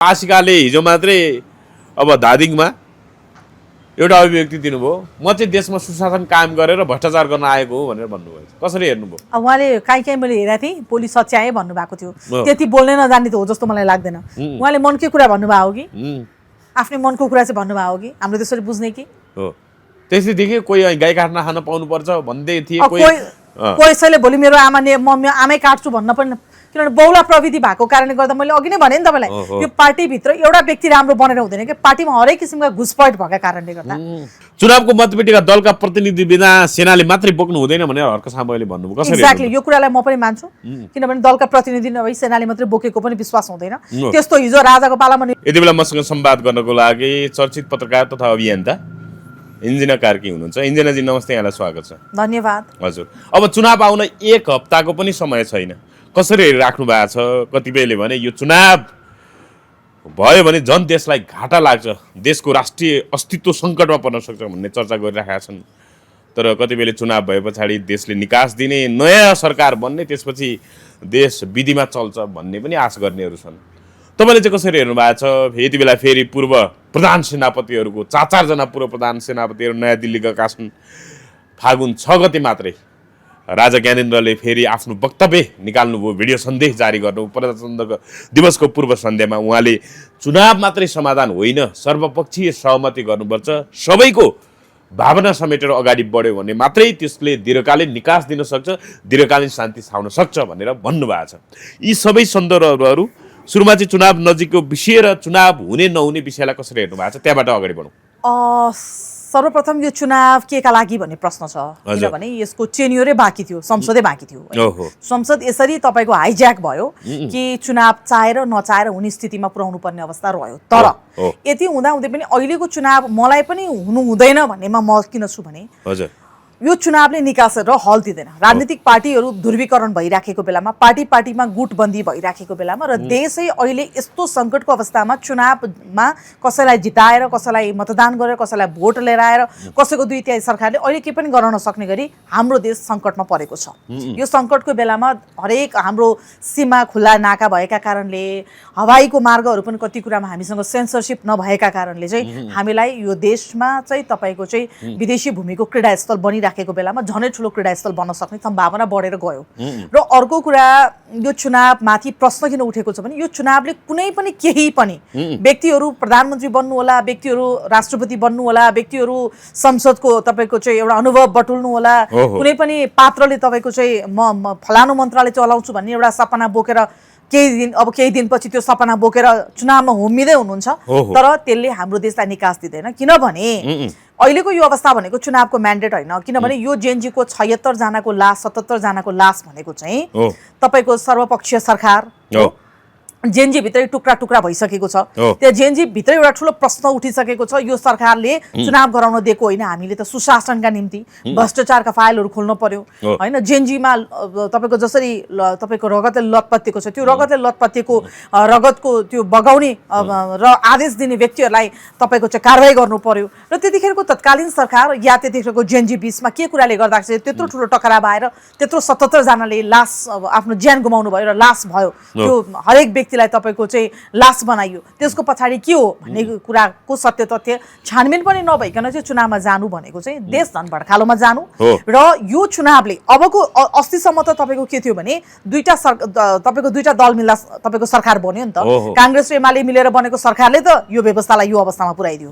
आशिकाले हिजो मात्रै अब धादिङमा एउटा अभिव्यक्ति दिनुभयो, म चाहिँ देशमा सुशासन कायम गरेर भ्रष्टाचार गर्न आएको हो भनेर भन्नुभयो। कसरी हेर्नुभयो? उहाँले काहीँ मैले हेरेको थिएँ, पोलिस सच्याए भन्नुभएको थियो। त्यति बोल्नै नजान्ने त हो जस्तो मलाई लाग्दैन। उहाँले मनकै कुरा भन्नुभएको हो कि आफ्नै मनको कुरा चाहिँ भन्नुभएको हो कि हामीले त्यसरी बुझ्ने कि हो? त्यसैदेखि कोही गाई काट्न खान पाउनुपर्छ भन्दै थिए, कसैले भोलि मेरो आमै काट्छु भन्न पनि, किनभने बहुला प्रविधि भएको कारणले गर्दा मैले अघि नै भने नि तपाईँलाई, यो पार्टीभित्र एउटा व्यक्ति राम्रो बनेर हुँदैन कि, पार्टीमा हरेक किसिमका घुसपैठ भएका कारणले गर्दा। चुनावको मतपेटिका दलका प्रतिनिधि बिना सेनाले मात्रै बोक्नु हुँदैन भनेर हर्क सामुएले भन्नुभयो। कसरी? एक्ज्याक्टली, यो कुरालाई म पनि मान्छु, किनभने दलका प्रतिनिधि नभई सेनाले मात्रै बोकेको पनि विश्वास हुँदैन। त्यस्तो हिजो राजाको पालामा यति बेला मसँग संवाद गर्नको लागि चर्चित पत्रकार तथा अभियन्ता इन्जिना कार्की हुनुहुन्छ। इन्जिनाजी नमस्ते, यहाँलाई स्वागत छ। धन्यवाद। हजुर, अब चुनाव आउन 1 हप्ताको पनि समय छैन, कसरी राख्नु भएको छ? कतिपयले भने यो चुनाव भयो भने झन् देशलाई घाटा लाग्छ, देशको राष्ट्रिय अस्तित्व सङ्कटमा पर्न सक्छ भन्ने चर्चा गरिरहेका छन्। तर कतिपयले चुनाव भए पछाडि देशले निकास दिने, नयाँ सरकार बन्ने, त्यसपछि देश विधिमा चल्छ भन्ने पनि आश गर्नेहरू छन्। तपाईँले चाहिँ कसरी हेर्नु भएको छ? यति बेला फेरि पूर्व प्रधान सेनापतिहरूको 4-4 जना पूर्व प्रधान सेनापतिहरू नयाँ दिल्ली गएका छन्। फागुन 6 गते मात्रै राजा ज्ञानेन्द्रले फेरि आफ्नो वक्तव्य निकाल्नुभयो, भिडियो सन्देश जारी गर्नु। प्रजातन्त्र दिवसको पूर्व सन्ध्यामा उहाँले चुनाव मात्रै समाधान होइन, सर्वपक्षीय सहमति गर्नुपर्छ, सबैको भावना समेटेर अगाडि बढ्यो भने मात्रै त्यसले दीर्घकालीन निकास दिन सक्छ, दीर्घकालीन शान्ति छाउन सक्छ भनेर भन्नुभएको छ। यी सबै सन्दर्भहरू सुरुमा चाहिँ चुनाव नजिकको विषय र चुनाव हुने नहुने विषयलाई कसरी हेर्नु भएको छ, त्यहाँबाट अगाडि बढौँ। सर्वप्रथम यो चुनाव के का लागि भन्ने प्रश्न छ, किनभने यसको टेन्युरै बाँकी थियो, संसदै बाँकी थियो। संसद यसरी तपाईँको हाइज्याक भयो कि चुनाव चाहेर नचाहेर हुने स्थितिमा पुर्याउनु पर्ने अवस्था रह्यो। तर यति हुँदाहुँदै पनि अहिलेको चुनाव मलाई पनि हुनु हुँदैन भन्नेमा म किन छु भने यो चुनावले निकास र हल दिँदैन। राजनीतिक पार्टीहरू ध्रुवीकरण भइराखेको बेलामा, पार्टीमा गुटबन्दी भइराखेको बेलामा र देशै अहिले यस्तो सङ्कटको अवस्थामा चुनावमा कसैलाई जिताएर, कसैलाई मतदान गरेर, कसैलाई भोट लिएर आएर कसैको 2/3 सरकारले अहिले के पनि गर्न नसक्ने गरी हाम्रो देश सङ्कटमा परेको छ। यो सङ्कटको बेलामा हरेक हाम्रो सीमा खुल्ला नाका भएका कारणले, हवाईको मार्गहरू पनि कति कुरामा हामीसँग सेन्सरसिप नभएका कारणले चाहिँ हामीलाई यो देशमा चाहिँ तपाईँको चाहिँ विदेशी भूमिको क्रीडास्थल बनिराखेको बेलामा झनै ठुलो क्रीडास्थल बन्न सक्ने सम्भावना बढेर गयो। र अर्को कुरा, यो चुनावमाथि प्रश्न किन उठेको छ भने यो चुनावले कुनै पनि केही पनि व्यक्तिहरू प्रधानमन्त्री बन्नु होला, व्यक्तिहरू राष्ट्रपति बन्नु होला, व्यक्तिहरू संसदको तपाईँको चाहिँ एउटा अनुभव बटुल्नु होला, कुनै पनि पात्रले तपाईँको चाहिँ म फलानु मन्त्रालय चलाउँछु भन्ने एउटा सपना बोकेर केही दिनपछि त्यो सपना बोकेर चुनावमा होमिँदै हुनुहुन्छ। तर त्यसले हाम्रो देशलाई निकास दिँदैन, किनभने अहिलेको यो अवस्था भनेको चुनावको म्यान्डेट होइन। किनभने यो जेएनजीको 76 जनाको लास, 77 जनाको लास भनेको चाहिँ तपाईँको सर्वपक्षीय सरकार जेएनजी भित्रै टुक्रा टुक्रा भइसकेको छ। त्यो जेएनजी भित्रै एउटा ठुलो प्रश्न उठिसकेको छ, यो सरकारले चुनाव गराउन दिएको होइन, हामीले त सुशासनका निम्ति भ्रष्टाचारका फाइलहरू खोल्नु पर्यो होइन। जेएनजीमा तपाईँको जसरी तपाईँको रगतले लतपत्तिएको छ, त्यो रगतले लतपत्तिएको रगतको त्यो बगाउने र आदेश दिने व्यक्तिहरूलाई तपाईँको चाहिँ कारवाही गर्नु पर्यो। र त्यतिखेरको तत्कालीन सरकार या त्यतिखेरको जेएनजी बिचमा के कुराले गर्दाखेरि त्यत्रो ठुलो टकराव आएर त्यत्रो 77 जनाले लास आफ्नो ज्यान गुमाउनु भयो र लास भयो, त्यो हरेक व्यक्तिलाई तपाईँको चाहिँ लास बनाइयो। त्यसको पछाडि के हो भन्ने कुराको सत्य तथ्य छानबिन पनि नभइकन चाहिँ चुनावमा जानु भनेको चाहिँ देश झन् भड्कालोमा जानु। र यो चुनावले अबको अस्तिसम्म त तपाईँको के थियो भने तपाईँको दुईटा दल मिल्दा तपाईँको सरकार बन्यो नि त। काङ्ग्रेस र एमाले मिलेर बनेको सरकारले त यो व्यवस्थालाई यो अवस्थामा पुर्याइदियो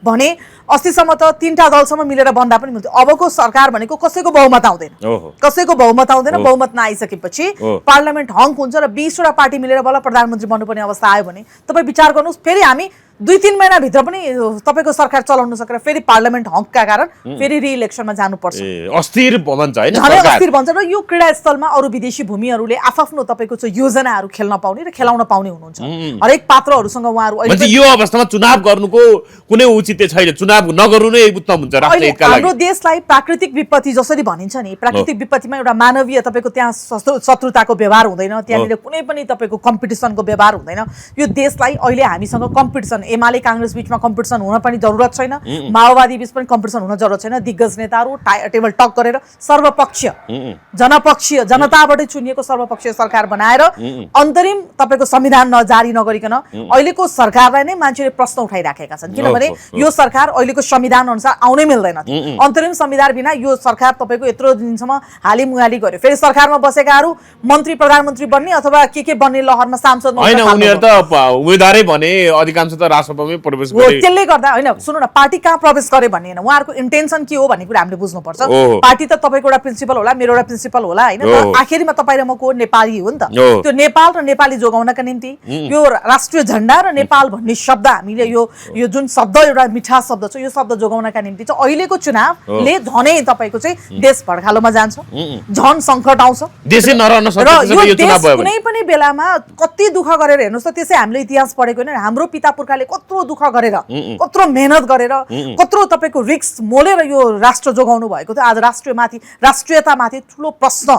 भने, अस्तिसम्म त 3टा दलसम्म मिलेर बन्दा पनि मिल्थ्यो। अबको सरकार भनेको कसैको बहुमत आउँदैन, कसैको बहुमत आउँदैन। बहुमत नआइसकेपछि पार्लियामेन्ट हङ्क हुन्छ र 20वटा पार्टी मिलेर बल्ल प्रधानमन्त्री बन्नुपर्ने अवस्था आयो भने तपाईँ विचार गर्नुहोस्, फेरि हामी 2-3 महिनाभित्र पनि तपाईँको सरकार चलाउन सकेर फेरि पार्लियामेन्ट हङ्कका कारण फेरि रिइलेक्सनमा जानुपर्छ। अस्थिर भन्छ होइन, अस्थिर भन्छ। र यो क्रीडास्थलमा अरू विदेशी भूमिहरूले आफ्नो तपाईँको चाहिँ योजनाहरू खेल्न पाउने र खेलाउन पाउने हुनुहुन्छ। हरेक पात्रहरूसँग उहाँहरू यो अवस्थामा चुनाव गर्नुको कुनै औचित्य छैन, चुनाव नगर्नु नै उत्तम हुन्छ राष्ट्रिय हितका लागि। हाम्रो देशलाई प्राकृतिक विपत्ति जसरी भनिन्छ नि, प्राकृतिक विपत्तिमा एउटा मानवीय तपाईँको त्यहाँ शत्रुताको व्यवहार हुँदैन, त्यहाँनिर कुनै पनि तपाईँको कम्पिटिसनको व्यवहार हुँदैन। यो देशलाई अहिले हामीसँग कम्पिटिसन एमाले काङ्ग्रेस बीचमा कम्पिटिसन हुन पनि जरुरत छैन, माओवादी बीच पनि कम्पिटिसन हुन जरुरत छैन। दिग्गज नेताहरू टेबल टक गरेर सर्वपक्षीय जनपक्षीय जनताबाटै चुनिएको सर्वपक्षीय सरकार बनाएर अन्तरिम तपाईँको संविधान जारी नगरिकन अहिलेको सरकारलाई नै मान्छेले प्रश्न उठाइराखेका छन्, किनभने यो सरकार अहिलेको संविधान अनुसार आउनै मिल्दैन थियो। अन्तरिम संविधान बिना यो सरकार तपाईँको यत्रो दिनसम्म हालिमुहाली गर्यो, फेरि सरकारमा बसेकाहरू मन्त्री प्रधानमन्त्री बन्ने अथवा के बन्ने लहरमा सांसद होइन, उनीहरू त उम्मेदवारै भने अधिकांश त राष्ट्रसभामै प्रवेश गरे। त्यसले गर्दा होइन, सुन्नु न, पार्टी कहाँ प्रवेश गरे भन्ने होइन, उहाँहरूको इन्टेन्सन के हो भन्ने कुरा हामीले बुझ्नुपर्छ। पार्टी त तपाईँको एउटा प्रिन्सिपल होला, मेरो एउटा प्रिन्सिपल होला होइन, आखिरमा तपाईँ र म को नेपाली हो नि त। त्यो नेपाल र नेपाली जोगाउनका निम्ति यो राष्ट्रिय झण्डा र नेपाल भन्ने शब्द हामीले यो जुन शब्द एउटा मिठा शब्द छ, यो शब्द जोगाउनका निम्ति चाहिँ अहिलेको चुनावले झनै तपाईँको चाहिँ देश भड्खालोमा जान्छ, झन सङ्कट आउँछ देशै नरहन सक्छ। र यो देश कुनै पनि बेलामा कति दुःख गरेर हेर्नुहोस् त, त्यसै हामीले इतिहास पढेको होइन, हाम्रो पिता पुर्खाले कत्रो दुःख गरेर कत्रो मेहनत गरेर कत्रो तपाईँको रिस्क मोलेर यो राष्ट्र जोगाउनु भएको थियो। आज राष्ट्रियतामाथि ठुलो प्रश्न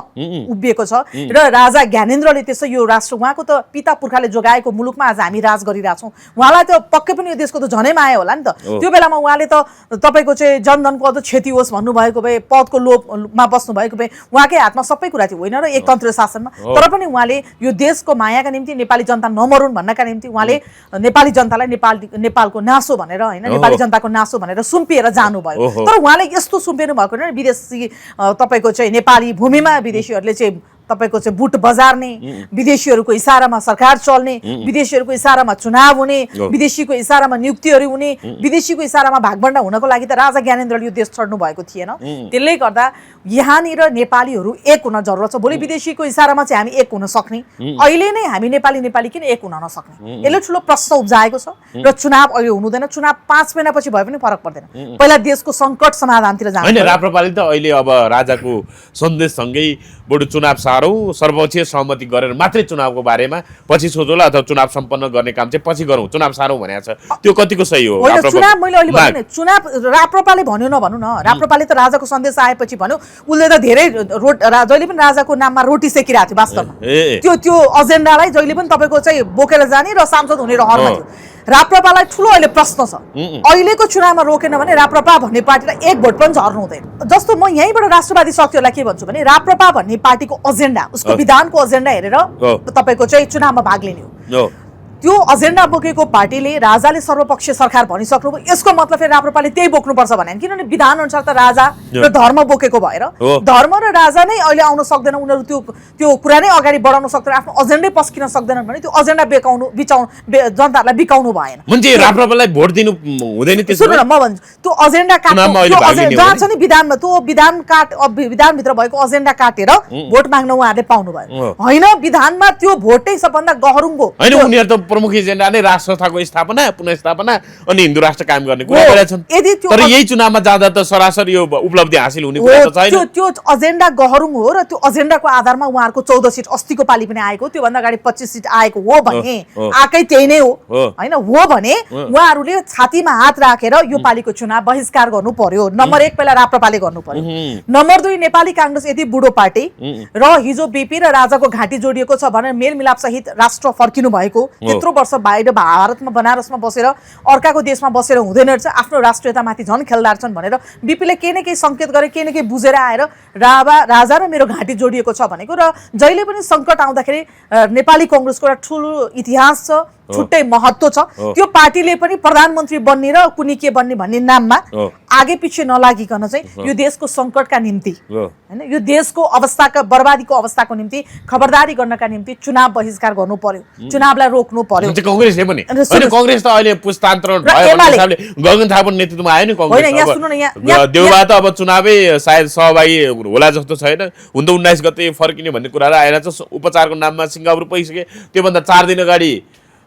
उभिएको छ र राजा ज्ञानेन्द्रले त्यसो यो राष्ट्र उहाँको त पिता पुर्खाले जोगाएको मुलुकमा आज हामी राज गरिरहेछौँ। उहाँलाई त पक्कै पनि यो देशको त झनै माया होला नि त। त्यो बेलामा उहाँले त तपाईँको चाहिँ जनधनको अझ क्षति होस् भन्नुभएको भए, पदको लोभमा बस्नु भएको भए उहाँकै हातमा सबै कुरा थियो होइन र एकतन्त्रीय शासनमा, तर पनि उहाँले यो देशको मायाका निम्ति नेपाली जनता नमरुन् भन्नका निम्ति उहाँले नेपाली जनतालाई नेपालको नासो भनेर होइन, नेपाली जनताको नासो भनेर सुम्पिएर जानुभयो। तर उहाँले यस्तो सुम्पिनु भएको होइन, विदेशी तपाईँको चाहिँ नेपाली भूमिमा विदेशीहरूले चाहिँ तपाईको चाहिँ बुट बजार्ने, विदेशीहरूको इशारामा सरकार चल्ने, विदेशीहरूको इशारामा चुनाव हुने, विदेशीको इशारामा नियुक्तिहरू हुने, विदेशीको इशारामा भागभण्डा हुनको लागि त राजा ज्ञानेन्द्रले यो देश छोड्नु भएको थिएन। त्यसले गर्दा यहाँनिर नेपालीहरू एक हुन जरुरत छ। भोलि विदेशीको इशारामा चाहिँ हामी एक हुन सक्ने, अहिले नै हामी नेपाली किन एक हुन नसक्ने, यसले ठुलो प्रश्न उब्जाएको छ। र चुनाव अहिले हुनुहुँदैन, चुनाव 5 महिनापछि भए पनि फरक पर्दैन, पहिला देशको सङ्कट समाधानतिर जानु हैन। राप्रपाले त अहिले अब राजाको सन्देशसँगै बडु चुनाव सारौँ, सर्वपक्षीय सहमति गरेर मात्रै चुनावको बारेमा पछि सोचौला अथवा चुनाव सम्पन्न गर्ने काम चाहिँ पछि गरौँ, चुनाव सारौँ भनेको छ। त्यो कतिको सही हो? चुनाव मैले अहिले भने चुनाव राप्रपाले भन्यो नभन्नु न, राप्रपाले त राजाको सन्देश आएपछि भन्यो, उसले त धेरै जहिले पनि राजाको नाममा रोटी सेकिरहेको थियो वास्तवमा। त्यो एजेन्डालाई जहिले पनि तपाईँको चाहिँ बोकेर जाने र सांसद हुने रहरमा थियो। राप्रपालाई ठुलो अहिले प्रश्न छ, अहिलेको चुनावमा रोकेन भने राप्रपा भन्ने पार्टीलाई एक भोट पनि झर्नु हुँदैन। जस्तो म यहीँबाट राष्ट्रवादी शक्तिहरूलाई के भन्छु भने राप्रपा भन्ने पार्टीको एजेन्डा, उसको विधानको एजेन्डा हेरेर तपाईँको चाहिँ चुनावमा भाग लिने हो। त्यो एजेन्डा बोकेको पार्टीले राजाले सर्वपक्षीय सरकार भनिसक्नुभयो, यसको मतलब फेरि राप्रपाले त्यही बोक्नुपर्छ भने, किनभने विधान अनुसार त राजा र धर्म बोकेको भएर धर्म र राजा नै अहिले आउन सक्दैन, उनीहरू त्यो कुरा नै अगाडि बढाउन सक्दैन, आफ्नो एजेन्डै पस्किन सक्दैनन् भने त्यो एजेन्डा जनताहरूलाई बिकाउनु भएन। राप्रपालाई भोट दिनु हुँदैन। सुन्नु न, म भन्छु त्यो एजेन्डा जहाँ छ नि विधानमा, त्यो विधानभित्र भएको एजेन्डा काटेर भोट माग्न उहाँहरूले पाउनु भयो होइन। विधानमा त्यो भोटै सबभन्दा गहरुङ्गो होइन। उनीहरू त प्रमुख एजेन्डा नै राष्ट्र संस्थाको स्थापना, पुनर्स्थापना अनि हिन्दू राष्ट्र कायम गर्ने कुरा गरेका छन्। तर यही चुनावमा जाँदा त सरासर यो उपलब्धि हासिल हुने कुरा त छैन। त्यो एजेन्डा गहरुङ हो र त्यो एजेन्डाको आधारमा उहाँहरूको 14 सिट अस्तिको पालि पनि आएको, त्योभन्दा अगाडि 25 सिट आएको हो भने आएकै त्यही नै हो होइन। हो भने उहाँहरूले छातीमा हात राखेर यो पालिको चुनाव बहिष्कार गर्नु पर्यो। नम्बर 1 पहिला राप्रपाले गर्नु पर्यो। नम्बर 2 नेपाली कांग्रेस यति बुढो पार्टी र हिजो बीपी र राजाको घाँटी जोडिएको छ भनेर मेलमिलाप सहित राष्ट्र फर्किनु भएको, यत्रो वर्ष बाहिर भारतमा बनारसमा बसेर अर्काको देशमा बसेर हुँदैन रहेछ, आफ्नो राष्ट्रियतामाथि झन् खेल्दार छन् भनेर बीपीले केही न केही सङ्केत गरे, केही न केही बुझेर आएर राजा र मेरो घाँटी जोडिएको छ भनेको। र जहिले पनि सङ्कट आउँदाखेरि नेपाली कांग्रेसको एउटा ठुलो इतिहास छ, छुट्टै महत्त्व छ। त्यो पार्टीले पनि प्रधानमन्त्री बन्ने र कुनै के बन्ने भन्ने नाममा आगे पछि नलागिकन चाहिँ यो देशको सङ्कटका निम्ति हैन, यो देशको अवस्थाका बर्बादीको अवस्थाको निम्ति खबरदारी गर्नका निम्ति चुनाव बहिष्कार गर्नु पर्यो, चुनावलाई रोक्नु पर्यो। कांग्रेसले पनि होइन, कांग्रेस त अहिले पुस्तान्तरण भयो भन्ने हिसाबले गगन थापा नेतृत्वमा आयो नि कांग्रेस। हैन, यहाँ सुन्नु न, यहाँ देउबा त अब चुनावै सायद सहभागी होला जस्तो छैन। हुन त 19 गते फर्किने भन्ने कुराहरू आइरहेछ। उपचारको नाममा सिङ्गापुर पुगिसके, त्योभन्दा 4 दिन अगाडि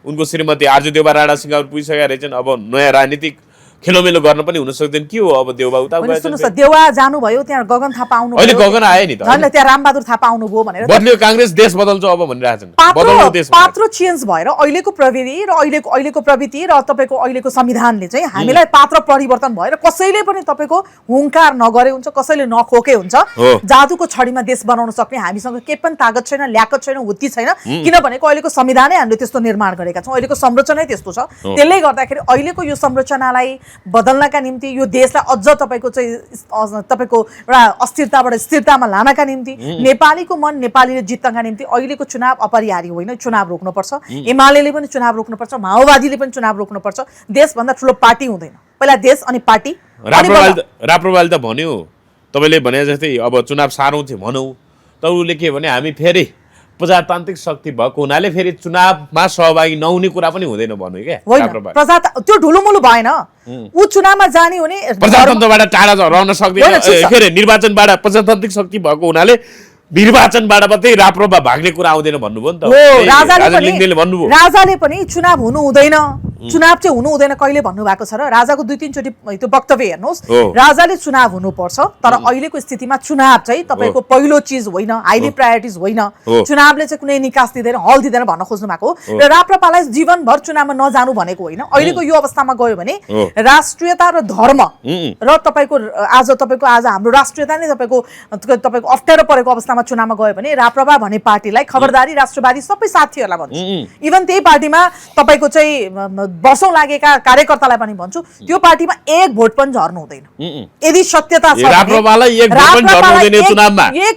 उनको श्रीमती आर्जु देउबा राणा सिङ्गापुर पुगिसकेका रहेछन्। अब नयाँ राजनीतिक खेलोमेलो गर्न पनि हुन सक्दैन के हो अब देउबा उता होइन, गएछ सुन्नुहोस् न, देउवा जानुभयो, त्यहाँ गगन थापा आउनुभयो, अहिले गगन आयो नि त झन् त्यहाँ रामबहादुर थापा आउनुभयो भनेर बदल्यो काङ्ग्रेस देश बदल्छ अब भनिरहेछन् बदल्नु देश पात्रो चेन्ज भएर अहिलेको प्रविधि र अहिलेको प्रविधि र तपाईँको अहिलेको संविधानले चाहिँ हामीलाई पात्र परिवर्तन भएर कसैले पनि तपाईँको हुङ्कार नगरे हुन्छ, कसैले नखोके हुन्छ। जादुको छडीमा देश बनाउन सक्ने हामीसँग केही पनि तागत छैन, ल्याकत छैन, हुत्ती छैन, किनभनेको अहिलेको संविधानै हामीले त्यस्तो निर्माण गरेका छौँ, अहिलेको संरचनै त्यस्तो छ। त्यसले गर्दाखेरि अहिलेको यो संरचनालाई बदल्नका निम्ति, यो देशलाई अझ तपाईँको चाहिँ तपाईँको एउटा अस्थिरताबाट स्थिरतामा लानका निम्ति, नेपालीको मन नेपालीले जित्नका निम्ति अहिलेको चुनाव अपरिहार्य होइन, चुनाव रोक्नुपर्छ। एमाले पनि चुनाव रोक्नुपर्छ, माओवादीले पनि चुनाव रोक्नुपर्छ। देशभन्दा ठुलो पार्टी हुँदैन, पहिला देश अनि पार्टी। राप्रपाले त भन्यो तपाईँले भने जस्तै अब चुनाव सारौँ थियो भनौँ, तर उसले के भने हामी फेरि प्रजातान्त्रिक शक्ति भएको हुनाले फेरि चुनावमा सहभागी नहुने कुरा पनि हुँदैन भन्नु क्या। त्यो ढुलुमुलु भएन, ऊ चुनावमा जाने हुने प्रजातन्त्रबाट टाढा रहन सक्दैन के अरे निर्वाचनबाट प्रजातान्त्रिक शक्ति भएको हुनाले निर्वाचनबाट मात्रै राप्रपा भाग्ने कुरा आउँदैन भन्नुभयो नि त। राजाले पनि चुनाव हुनु हुँदैन, चुनाव चाहिँ हुनु हुँदैन कहिले भन्नुभएको छ र राजाको 2-3 चोटि त्यो वक्तव्य हेर्नुहोस्। राजाले चुनाव हुनुपर्छ, तर अहिलेको स्थितिमा चुनाव चाहिँ तपाईँको पहिलो चिज होइन, हाइली प्रायोरिटिज होइन। चुनावले चाहिँ कुनै निकास दिँदैन, हल दिँदैन भन्न खोज्नु भएको हो। र राप्रपालाई जीवनभर चुनावमा नजानु भनेको होइन। अहिलेको यो अवस्थामा गयो भने राष्ट्रियता र धर्म र तपाईँको आज हाम्रो राष्ट्रियता नै तपाईँको अप्ठ्यारो परेको अवस्थामा चुनावमा गयो भने राप्रपा भन्ने पार्टीलाई खबरदारी, राष्ट्रवादी सबै साथीहरूलाई भन्छु, इभन त्यही पार्टीमा तपाईँको चाहिँ वर्षौं लागेका कार्यकर्तालाई पनि भन्छु, त्यो पार्टीमा एक भोट पनि झर्नु हुँदैन। यदि सत्यता छ राप्रपालाई एक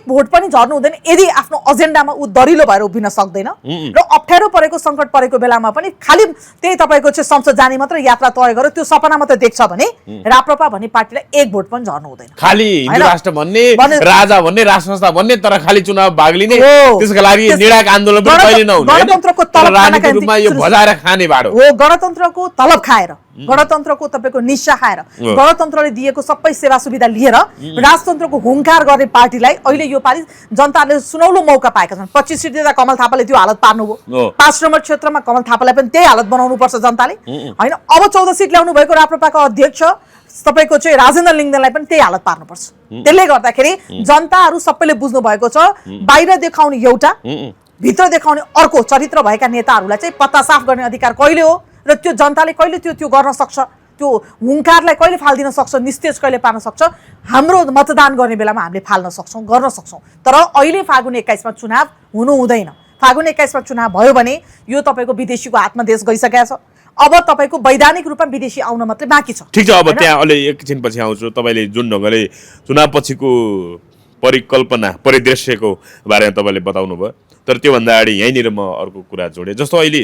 भोट पनि झर्नु हुँदैन यदि आफ्नो एजेन्डामा उ दरिलो भएर उभिन सक्दैन र अप्ठ्यारो परेको संकट परेको बेलामा पनि खाली त्यही तपाईँको चाहिँ संसद जाने मात्र यात्रा तय गर्यो, त्यो सपना मात्र देख्छ भने राप्रपा भन्ने पार्टीलाई एक भोट पनि झर्नु हुँदैन। खाली हिन्दू राष्ट्र भन्ने, राजा भन्ने, राष्ट्र संस्था भन्ने, तर खाली चुनाव भाग लिने, त्यसका लागि निर्णायक आन्दोलन पनि कहिले नहुने, गणतन्त्रको तलब राजनीतिक रूपमा यो भजाएर खाने बाटो हो। गणतन्त्रको तलब खाएर, गणतन्त्रको तपाईँको निशा खाएर, गणतन्त्रले दिएको सबै सेवा सुविधा लिएर राजतन्त्रको हुङ्कार गर्ने पार्टीलाई अहिले यो पालि जनताले सुनौलो मौका पाएका छन्। 25 सिट दिँदा कमल थापाले त्यो हालत पार्नुभयो, 5 नम्बर क्षेत्रमा कमल थापालाई पनि त्यही हालत बनाउनु पर्छ जनताले होइन। अब 14 सिट ल्याउनु भएको राप्रपाका अध्यक्ष तपाईको चाहिँ राजेन्द्र लिङ्गदेनलाई पनि त्यही हालत पार्नुपर्छ। त्यसले गर्दाखेरि जनताहरू सबैले बुझ्नु भएको छ, बाहिर देखाउने एउटा, भित्र देखाउने अर्को चरित्र भएका नेताहरूलाई चाहिँ पत्ता साफ गर्ने अधिकार कहिले हो र त्यो जनताले कहिले त्यो गर्न सक्छ, त्यो हुङ्कारलाई कहिले फाल्दिन सक्छ, निस्तेज कहिले पार्न सक्छ, हाम्रो मतदान गर्ने बेलामा हामीले फाल्न सक्छौँ, गर्न सक्छौँ। तर अहिले फागुन 21 मा चुनाव हुनु हुँदैन। फागुन 21 मा चुनाव भयो भने यो तपाईँको विदेशीको हातमा देश गइसकेको छ। अब तपाईँको वैधानिक रूपमा विदेशी आउन मात्रै बाँकी छ। ठिक छ, अब त्यहाँ अलि एकछिन पछि आउँछु। तपाईँले जुन ढङ्गले चुनाव पछिको परिकल्पना परिदृश्यको बारेमा तपाईँले बताउनु भयो, तर त्योभन्दा अगाडि यहीँनिर म अर्को कुरा जोडेँ। जस्तो अहिले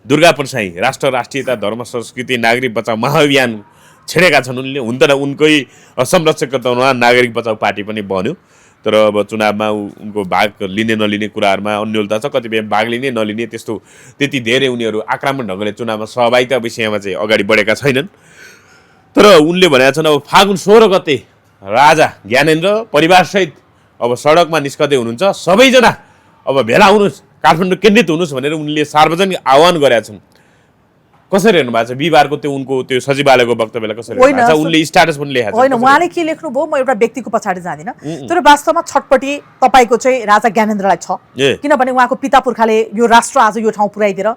दुर्गा प्रसाई राष्ट्र, राष्ट्रियता, धर्म, संस्कृति, नागरिक बचाउ महाअभियान छेडेका छन् उनले। हुन त उनकै संरक्षकत्वमा नागरिक बचाउ पार्टी पनि बन्यो, तर अब चुनावमा उनको भाग लिने नलिने कुराहरूमा अन्योलता छ। कतिपय भाग लिने नलिने त्यस्तो त्यति धेरै उनीहरू आक्रामक ढङ्गले चुनावमा सहभागिता विषयमा चाहिँ अगाडि बढेका छैनन्। तर उनले भनेका छन् अब फागुन 16 गते राजा ज्ञानेन्द्र परिवारसहित अब सडकमा निस्कदै हुनुहुन्छ, सबैजना अब भेला हुनुहोस्, काठमाडौँ केन्द्रित हुनुहोस् भनेर उनले सार्वजनिक आह्वान गरेका छन्। कसरी हेर्नु भएको छ बिहिबारको त्यो उनको त्यो सचिवालयको वक्तव्यलाई कसरी हेर्नु भएको छ? उनले स्ट्याटस पनि लेखेको छ। होइन, उहाँले के लेख्नुभयो म एउटा व्यक्तिको पछाडि जाँदिनँ, तर वास्तवमा छटपटी तपाईँको चाहिँ राजा ज्ञानेन्द्रलाई छ, किनभने उहाँको पिता पुर्खाले यो राष्ट्र आज यो ठाउँ पुर्याइदिएर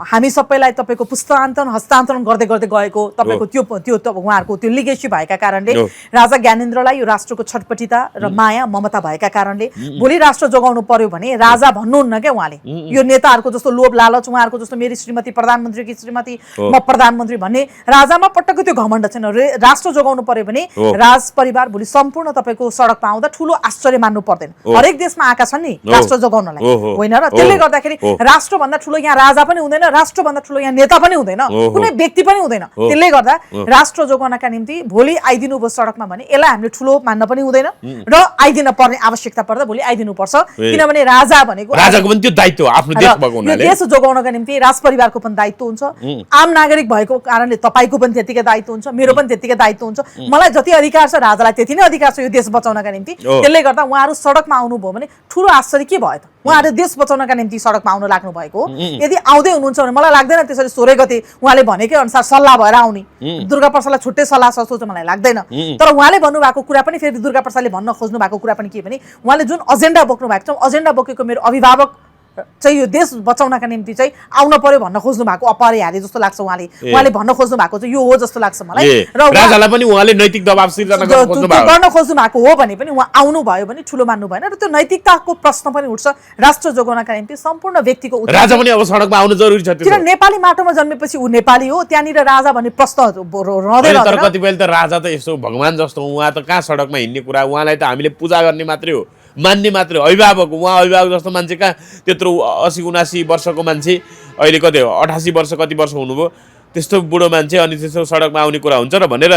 हामी सबैलाई तपाईँको हस्तान्तरण गर्दै गर्दै गएको तपाईँको त्यो उहाँहरूको त्यो लिगेसी भएका कारणले राजा ज्ञानेन्द्रलाई यो राष्ट्रको छटपटिता र माया ममता भएका कारणले भोलि राष्ट्र जोगाउनु पर्यो भने राजा भन्नुहुन्न क्या उहाँले। यो नेताहरूको जस्तो लोभ लालच, उहाँहरूको जस्तो मेरी श्रीमती प्रधानमन्त्रीकी श्रीमती म प्रधानमन्त्री भन्ने राजामा पटक्कै त्यो घमण्ड छैन। राष्ट्र जोगाउनु पर्यो भने राज परिवार भोलि सम्पूर्ण तपाईँको सडकमा आउँदा ठुलो आश्चर्य मान्नु पर्दैन। हरेक देशमा आएका छन् नि राष्ट्र जोगाउनलाई, होइन र? त्यसले गर्दाखेरि राष्ट्रभन्दा ठुलो यहाँ राजा पनि हुँदैन, राष्ट्रभन्दा ठुलो यहाँ नेता पनि हुँदैन, कुनै व्यक्ति पनि हुँदैन। त्यसले गर्दा राष्ट्र जोगाउनका निम्ति भोलि आइदिनु भयो सडकमा भने यसलाई हामीले ठुलो मान्न पनि हुँदैन र आइदिन पर्ने आवश्यकता पर्दा भोलि आइदिनु पर्छ, किनभने राजा भनेको राजाको पनि त्यो दायित्व आफ्नो देश भएको हुनाले देश जोगाउनका निम्ति राज परिवारको पनि दायित्व हुन्छ, आम नागरिक भएको कारणले तपाईँको पनि त्यतिकै दायित्व हुन्छ, मेरो पनि त्यतिकै दायित्व हुन्छ। मलाई जति अधिकार छ राजालाई त्यति नै अधिकार छ यो देश बचाउनका निम्ति। त्यसले गर्दा उहाँहरू सडकमा आउनुभयो भने ठुलो आश्चर्य के भयो त? उहाँहरू देश बचाउनका निम्ति सडकमा आउन लाग्नु भएको हो। यदि आउँदै हुनुहुन्छ भने मलाई लाग्दैन त्यसरी 16 गते उहाँले भनेकै अनुसार सल्लाह भएर आउने। दुर्गा प्रसादलाई छुट्टै सल्लाह सस्तो चाहिँ मलाई लाग्दैन। तर उहाँले भन्नुभएको कुरा पनि फेरि दुर्गा प्रसादले भन्न खोज्नु भएको कुरा पनि के भने उहाँले जुन एजेन्डा बोक्नु भएको छ, एजेन्डा बोकेको मेरो अभिभावक चाहिँ यो देश बचाउनका निम्ति चाहिँ आउन पर्यो भन्न खोज्नु भएको अपरिहार्य जस्तो लाग्छ। उहाँले भन्न खोज्नु भएको चाहिँ यो हो जस्तो लाग्छ मलाई। र राजालाई पनि उहाँले नैतिक दबाब सिर्जना गर्न खोज्नु भएको हो भने पनि उहाँ आउनु भयो भने ठुलो मान्नु भएन। र त्यो नैतिकताको प्रश्न पनि उठ्छ राष्ट्र जोगाउनका निम्ति सम्पूर्ण व्यक्तिको। राजा पनि अब सडकमा आउनु जरुरी छ। किन नेपाली माटोमा जन्मेपछि ऊ नेपाली हो, त्यहाँनिर राजा भन्ने प्रश्न रहँदैन। तर कतिपय त राजा त यस्तो भगवान जस्तो उहाँ त कहाँ सडकमा हिँड्ने कुरा, उहाँलाई त हामीले पूजा गर्ने मात्रै हो, मान्ने मात्रै। अभिभावक उहाँ अभिभावक जस्तो मान्छे कहाँ त्यत्रो 80-79 वर्षको मान्छे, अहिले कति 88 वर्ष कति वर्ष हुनुभयो, त्यस्तो बुढो मान्छे अनि त्यस्तो सडकमा आउने कुरा हुन्छ र भनेर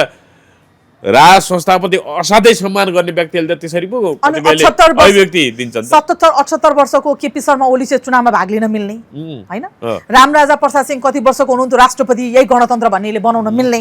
राज संस्थाप्रति असाध्यै सम्मान गर्ने व्यक्तिहरूले त त्यसरी पो अभिव्यक्ति दिन्छन्। 77-78 वर्षको केपी शर्मा ओली चाहिँ चुनावमा भाग लिन मिल्ने हैन? रामराजा प्रसाद सिंह कति वर्षको हुनुहुन्थ्यो, राष्ट्रपति यही गणतन्त्र भन्नेले बनाउन मिल्ने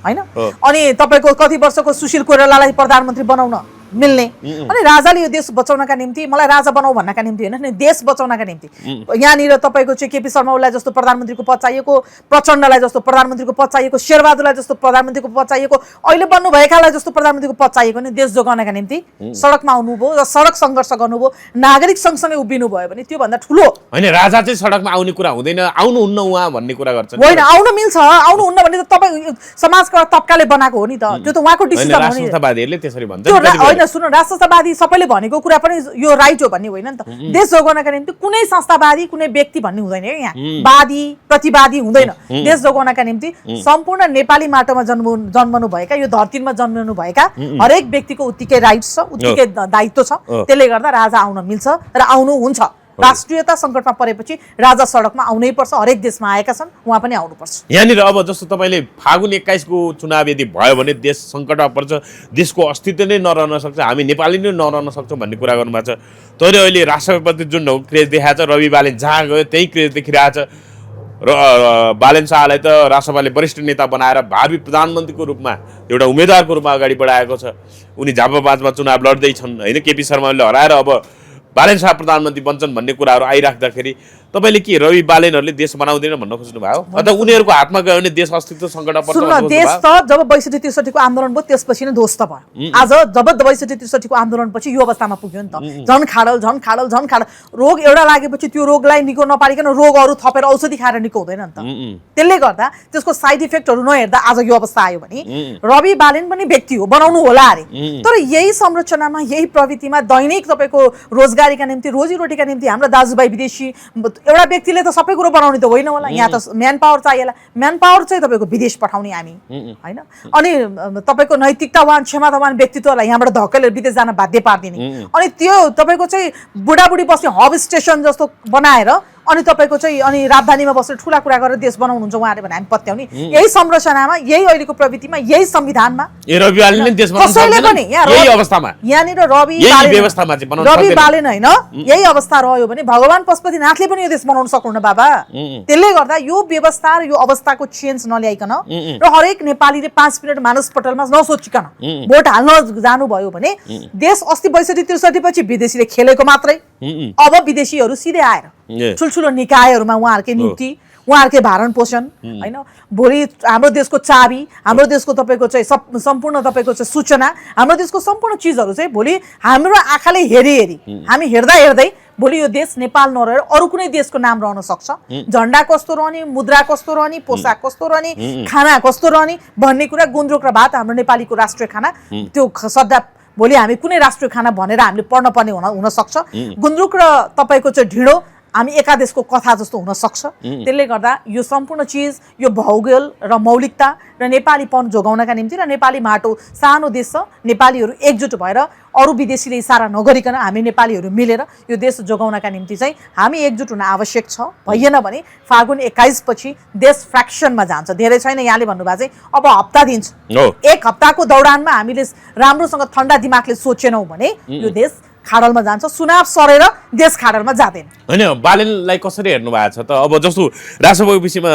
हैन? अनि तपाईको कति वर्षको सुशील कोइरालालाई प्रधानमन्त्री बनाउन मिल्ने। अनि राजाले यो देश बचाउनका निम्ति, मलाई राजा बनाऊ भन्नका निम्ति होइन, देश बचाउनका निम्ति यहाँनिर तपाईँको चाहिँ केपी शर्मा ओलीलाई जस्तो प्रधानमन्त्रीको पद चाहिएको, प्रचण्डलाई जस्तो प्रधानमन्त्रीको पद चाहिएको, शेरबहादुरलाई जस्तो प्रधानमन्त्रीको पद चाहिएको, अहिले बन्नुभएकालाई जस्तो प्रधानमन्त्रीको पद चाहिएको नि देश जोगाउनका निम्ति सडकमा आउनुभयो र सडक सङ्घर्ष गर्नुभयो, नागरिक सँगसँगै उभिनु भयो भने त्योभन्दा ठुलो होइन। राजा चाहिँ सडकमा आउने कुरा हुँदैन, आउनुहुन्न उहाँ भन्ने कुरा गर्छ। होइन, आउन मिल्छ, आउनुहुन्न भने त तपाईँ समाजका तबकाले बनाएको हो नि त, त्यो त उहाँको डिसिजन हो नि। राष्ट्रवादीहरूले त्यसरी भन्छ होइन सुन्नु, राष्ट्रवादी सबैले भनेको कुरा पनि यो राइट हो भन्ने होइन नि त। देश जोगाउनका निम्ति कुनै संस्थावादी कुनै व्यक्ति भन्ने हुँदैन यहाँ, वादी प्रतिवादी हुँदैन। देश जोगाउनका निम्ति सम्पूर्ण नेपाली माटोमा जन्मनु भएका, यो धरतीमा जन्मनु भएका हरेक व्यक्तिको उत्तिकै राइट छ, उत्तिकै दायित्व छ। त्यसले गर्दा राजा आउन मिल्छ र आउनु हुन्छ। राष्ट्रियता सङ्कटमा परेपछि राजा सडकमा आउनै पर्छ। हरेक देशमा आएका छन्, उहाँ पनि आउनुपर्छ। यहाँनिर अब जस्तो तपाईँले फागुन 21 को चुनाव यदि भयो भने देश सङ्कटमा पर्छ, देशको अस्तित्व नै नरहन सक्छ, हामी नेपाली नै नरहन सक्छौँ भन्ने कुरा गर्नुभएको छ। तर अहिले राष्ट्रपति जुन क्रेज देखाएको छ, रवि बालेन जहाँ गयो त्यही क्रेज देखिरहेको छ। र बालेन शाहलाई त राष्ट्रपाले वरिष्ठ नेता बनाएर भावी प्रधानमन्त्रीको रूपमा एउटा उम्मेदवारको रूपमा अगाडि बढाएको छ। उनी झापापाँचमा चुनाव लड्दैछन् होइन, केपी शर्मा ओलीले हराएर अब बालेन शाह प्रधानमन्त्री बन्छन् भन्ने कुराहरू आइराख्दाखेरि तपाईँले के रवि बालेनहरूले देश बनाउँदैन भन्न खोज्नु भयो? अथवा उनीहरूको हातमा गयो भने देश अस्तित्व सङ्कटमा पर्छ? सुन्न, देश त जब 62-63 को आन्दोलन भयो त्यसपछि नै ध्वस्त भयो। आज जब 62-63 को आन्दोलन पछि यो अवस्थामा पुग्यो नि त। झन खाडल रोग एउटा लागेपछि त्यो रोगलाई निको नपारिकन रोग अरू थपेर औषधि खाएर निको हुँदैन नि त। त्यसले गर्दा त्यसको साइड इफेक्टहरू नहेर्दा आज यो अवस्था आयो भने रवि बालेन पनि व्यक्ति हो, बनाउनु होला अरे। तर यही संरचनामा यही प्रवृत्तिमा दैनिक तपाईँको रोजगारीका निम्ति, रोजीरोटीका निम्ति हाम्रा दाजुभाइ विदेशी, एउटा व्यक्तिले त सबै कुरो बनाउने त होइन होला। यहाँ त म्यान पावर चाहिएला, म्यान पावर चाहिँ तपाईँको विदेश पठाउने हामी होइन। अनि तपाईँको नैतिकतावान क्षमतावान व्यक्तित्वलाई यहाँबाट धकेलेर विदेश जान बाध्य पारिदिने। अनि त्यो तपाईँको चाहिँ बुढाबुढी बस्ने हब स्टेसन जस्तो बनाएर अनि तपाईँको चाहिँ अनि राजधानीमा बसेर ठुला कुरा गरेर देश बनाउनुहुन्छ उहाँले भने हामी पत्याउने। यही संरचनामा, यही अहिलेको प्रवृत्तिमा, यही संविधानमा कसैले पनि यहाँनिर रवि बालेन होइन यही अवस्था रह्यो भने भगवान पशुपतिनाथले पनि यो देश बनाउन सक्नुहुन्न बाबा। त्यसले गर्दा यो व्यवस्था र यो अवस्थाको चेन्ज नल्याइकन र हरेक नेपालीले 5 मिनट मानस पटलमा नसोचिकन भोट हाल्न जानुभयो भने देश अस्ति 62-63 पछि विदेशीले खेलेको मात्रै, अब विदेशीहरू सिधै आएर ठुल्ठुलो निकायहरूमा उहाँहरूकै नियुक्ति, उहाँहरूकै भारण पोषण होइन। भोलि हाम्रो देशको चाबी, हाम्रो देशको तपाईँको चाहिँ सम्पूर्ण तपाईँको चाहिँ सूचना, हाम्रो देशको सम्पूर्ण चिजहरू चाहिँ भोलि हाम्रो आँखाले हेरी हामी हेर्दै भोलि यो देश नेपाल नरहेर अरू कुनै देशको नाम रहन सक्छ। झन्डा कस्तो रहने, मुद्रा कस्तो रहने, पोसाक कस्तो रहने, खाना कस्तो रहने भन्ने कुरा, गुन्द्रुक र भात हाम्रो नेपालीको राष्ट्रिय खाना, त्यो सद्दा भोलि हामी कुनै राष्ट्रिय खाना भनेर हामीले पढ्न पर्ने हुन सक्छ। गुन्द्रुक र तपाईँको चाहिँ ढिँडो हामी एकादेशको कथा जस्तो हुन सक्छ। त्यसले गर्दा यो सम्पूर्ण चिज, यो भौगोल र मौलिकता र नेपालीपन जोगाउनका निम्ति र नेपाली माटो सानो देश छ, नेपालीहरू एकजुट भएर अरू विदेशीले इसारा नगरिकन हामी नेपालीहरू मिलेर यो देश जोगाउनका निम्ति चाहिँ हामी एकजुट हुन आवश्यक छ। भइएन भने फागुन 21 पछि देश फ्र्याक्सनमा जान्छ। धेरै छैन, यहाँले भन्नुभएको चाहिँ अब हप्ता दिन्छ। एक हप्ताको दौडानमा हामीले राम्रोसँग ठन्डा दिमागले सोचेनौँ भने यो देश खाडलमा जान्छ, चुनाव सरेर देश खाडलमा जाँदैन। होइन, बालेनलाई कसरी हेर्नु भएको छ त? अब जस्तो राष्ट्रपतिको विषयमा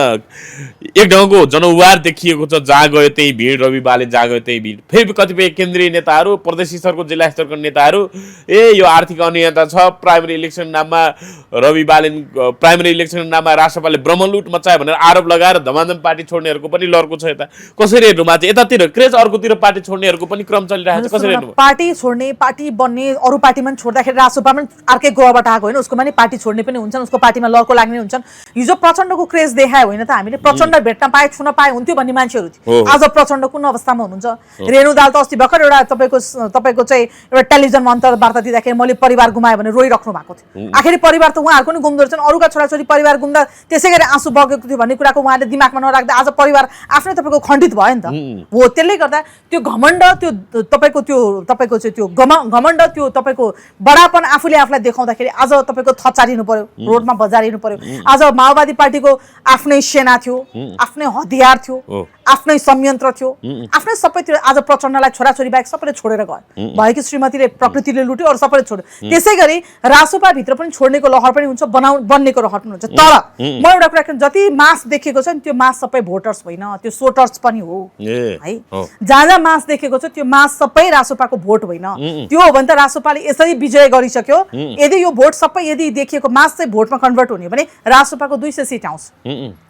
एक ढङ्गको जनउहार देखिएको छ, जहाँ गयो त्यही भिड, रवि बालेन जहाँ गयो त्यही भिड। फेरि कतिपय केन्द्रीय नेताहरू, प्रदेश स्तरको जिल्ला स्तरको नेताहरू यो आर्थिक अनियन्त्रण छ, प्राइमेरी इलेक्सन नाममा रवि बालेन, प्राइमेरी इलेक्सन नाममा राष्ट्रपालले ब्रह्मलुट मचायो भनेर आरोप लगाएर धमाधम पार्टी छोड्नेहरूको पनि लड्को छ। यता कसरी हेर्नु भएको छ? यतातिर क्रेज, अर्कोतिर पार्टी छोड्नेहरूको पनि क्रम चलिरहेको छ। कसरी हेर्नु? पार्टी छोड्ने, पार्टी बन्ने, अरू पार्टीमा छोड्दाखेरि रासोपा पनि अर्कै ग्रहबाट आएको होइन, उसको पनि पार्टी छोड्ने पनि हुन्छन्, उसको पार्टीमा लड्को लाग्ने हुन्छन्। हिजो प्रचण्डको क्रेज देखायो होइन त, हामीले प्रचण्ड भेट्न पाए, छुन पाए हुन्थ्यो भन्ने मान्छेहरू थियो। आज प्रचण्ड कुन अवस्थामा हुनुहुन्छ? रेणु दाल त अस्ति भर्खर एउटा तपाईँको चाहिँ एउटा टेलिभिजनमा अन्तर्वार्ता दिँदाखेरि मैले परिवार गुमाएँ भने रोइराख्नु भएको थियो। आखिर परिवार त उहाँहरूको पनि गुम्दो रहेछन्, अरूका छोराछोरी परिवार गुम्दा त्यसै गरी आँसु बगेको थियो भन्ने कुराको उहाँले दिमागमा नराख्दा आज परिवार आफ्नै तपाईँको खण्डित भयो नि त। हो, त्यसले गर्दा त्यो घमण्ड, त्यो तपाईँको चाहिँ त्यो घमण्ड, त्यो तपाईँको बडापन आफूले आफूलाई देखाउँदाखेरि आज तपाईँको थचारिनु पर्यो, रोडमा बजारिनु पर्यो। आज माओवादी पार्टीको आफ्नै सेना थियो, आफ्नै हतियार थियो, आफ्नै संयन्त्र थियो, आफ्नै सबैतिर। आज प्रचण्डलाई छोराछोरी बाहेक सबैले छोडेर गयो, भएकी श्रीमतीले प्रकृतिले लुट्यो, अरू सबैले छोड्यो। त्यसै गरी रासोपा भित्र पनि छोड्नेको लहर पनि हुन्छ, बन्नेको लहर पनि हुन्छ। तर म एउटा कुरा, जति मास देखेको छ नि त्यो मास सबै भोटर्स होइन, त्यो सोटर्स पनि हो है। जहाँ जहाँ मास देखेको छ त्यो मास सबै रासोपाको भोट होइन। त्यो हो भने त रासोपाले यसरी विजय गरिसक्यो। यदि यो भोट सबै यदि देखिएको मास चाहिँ भोटमा कन्भर्ट हुने भने रासोपाको 200 सिट आउँछ।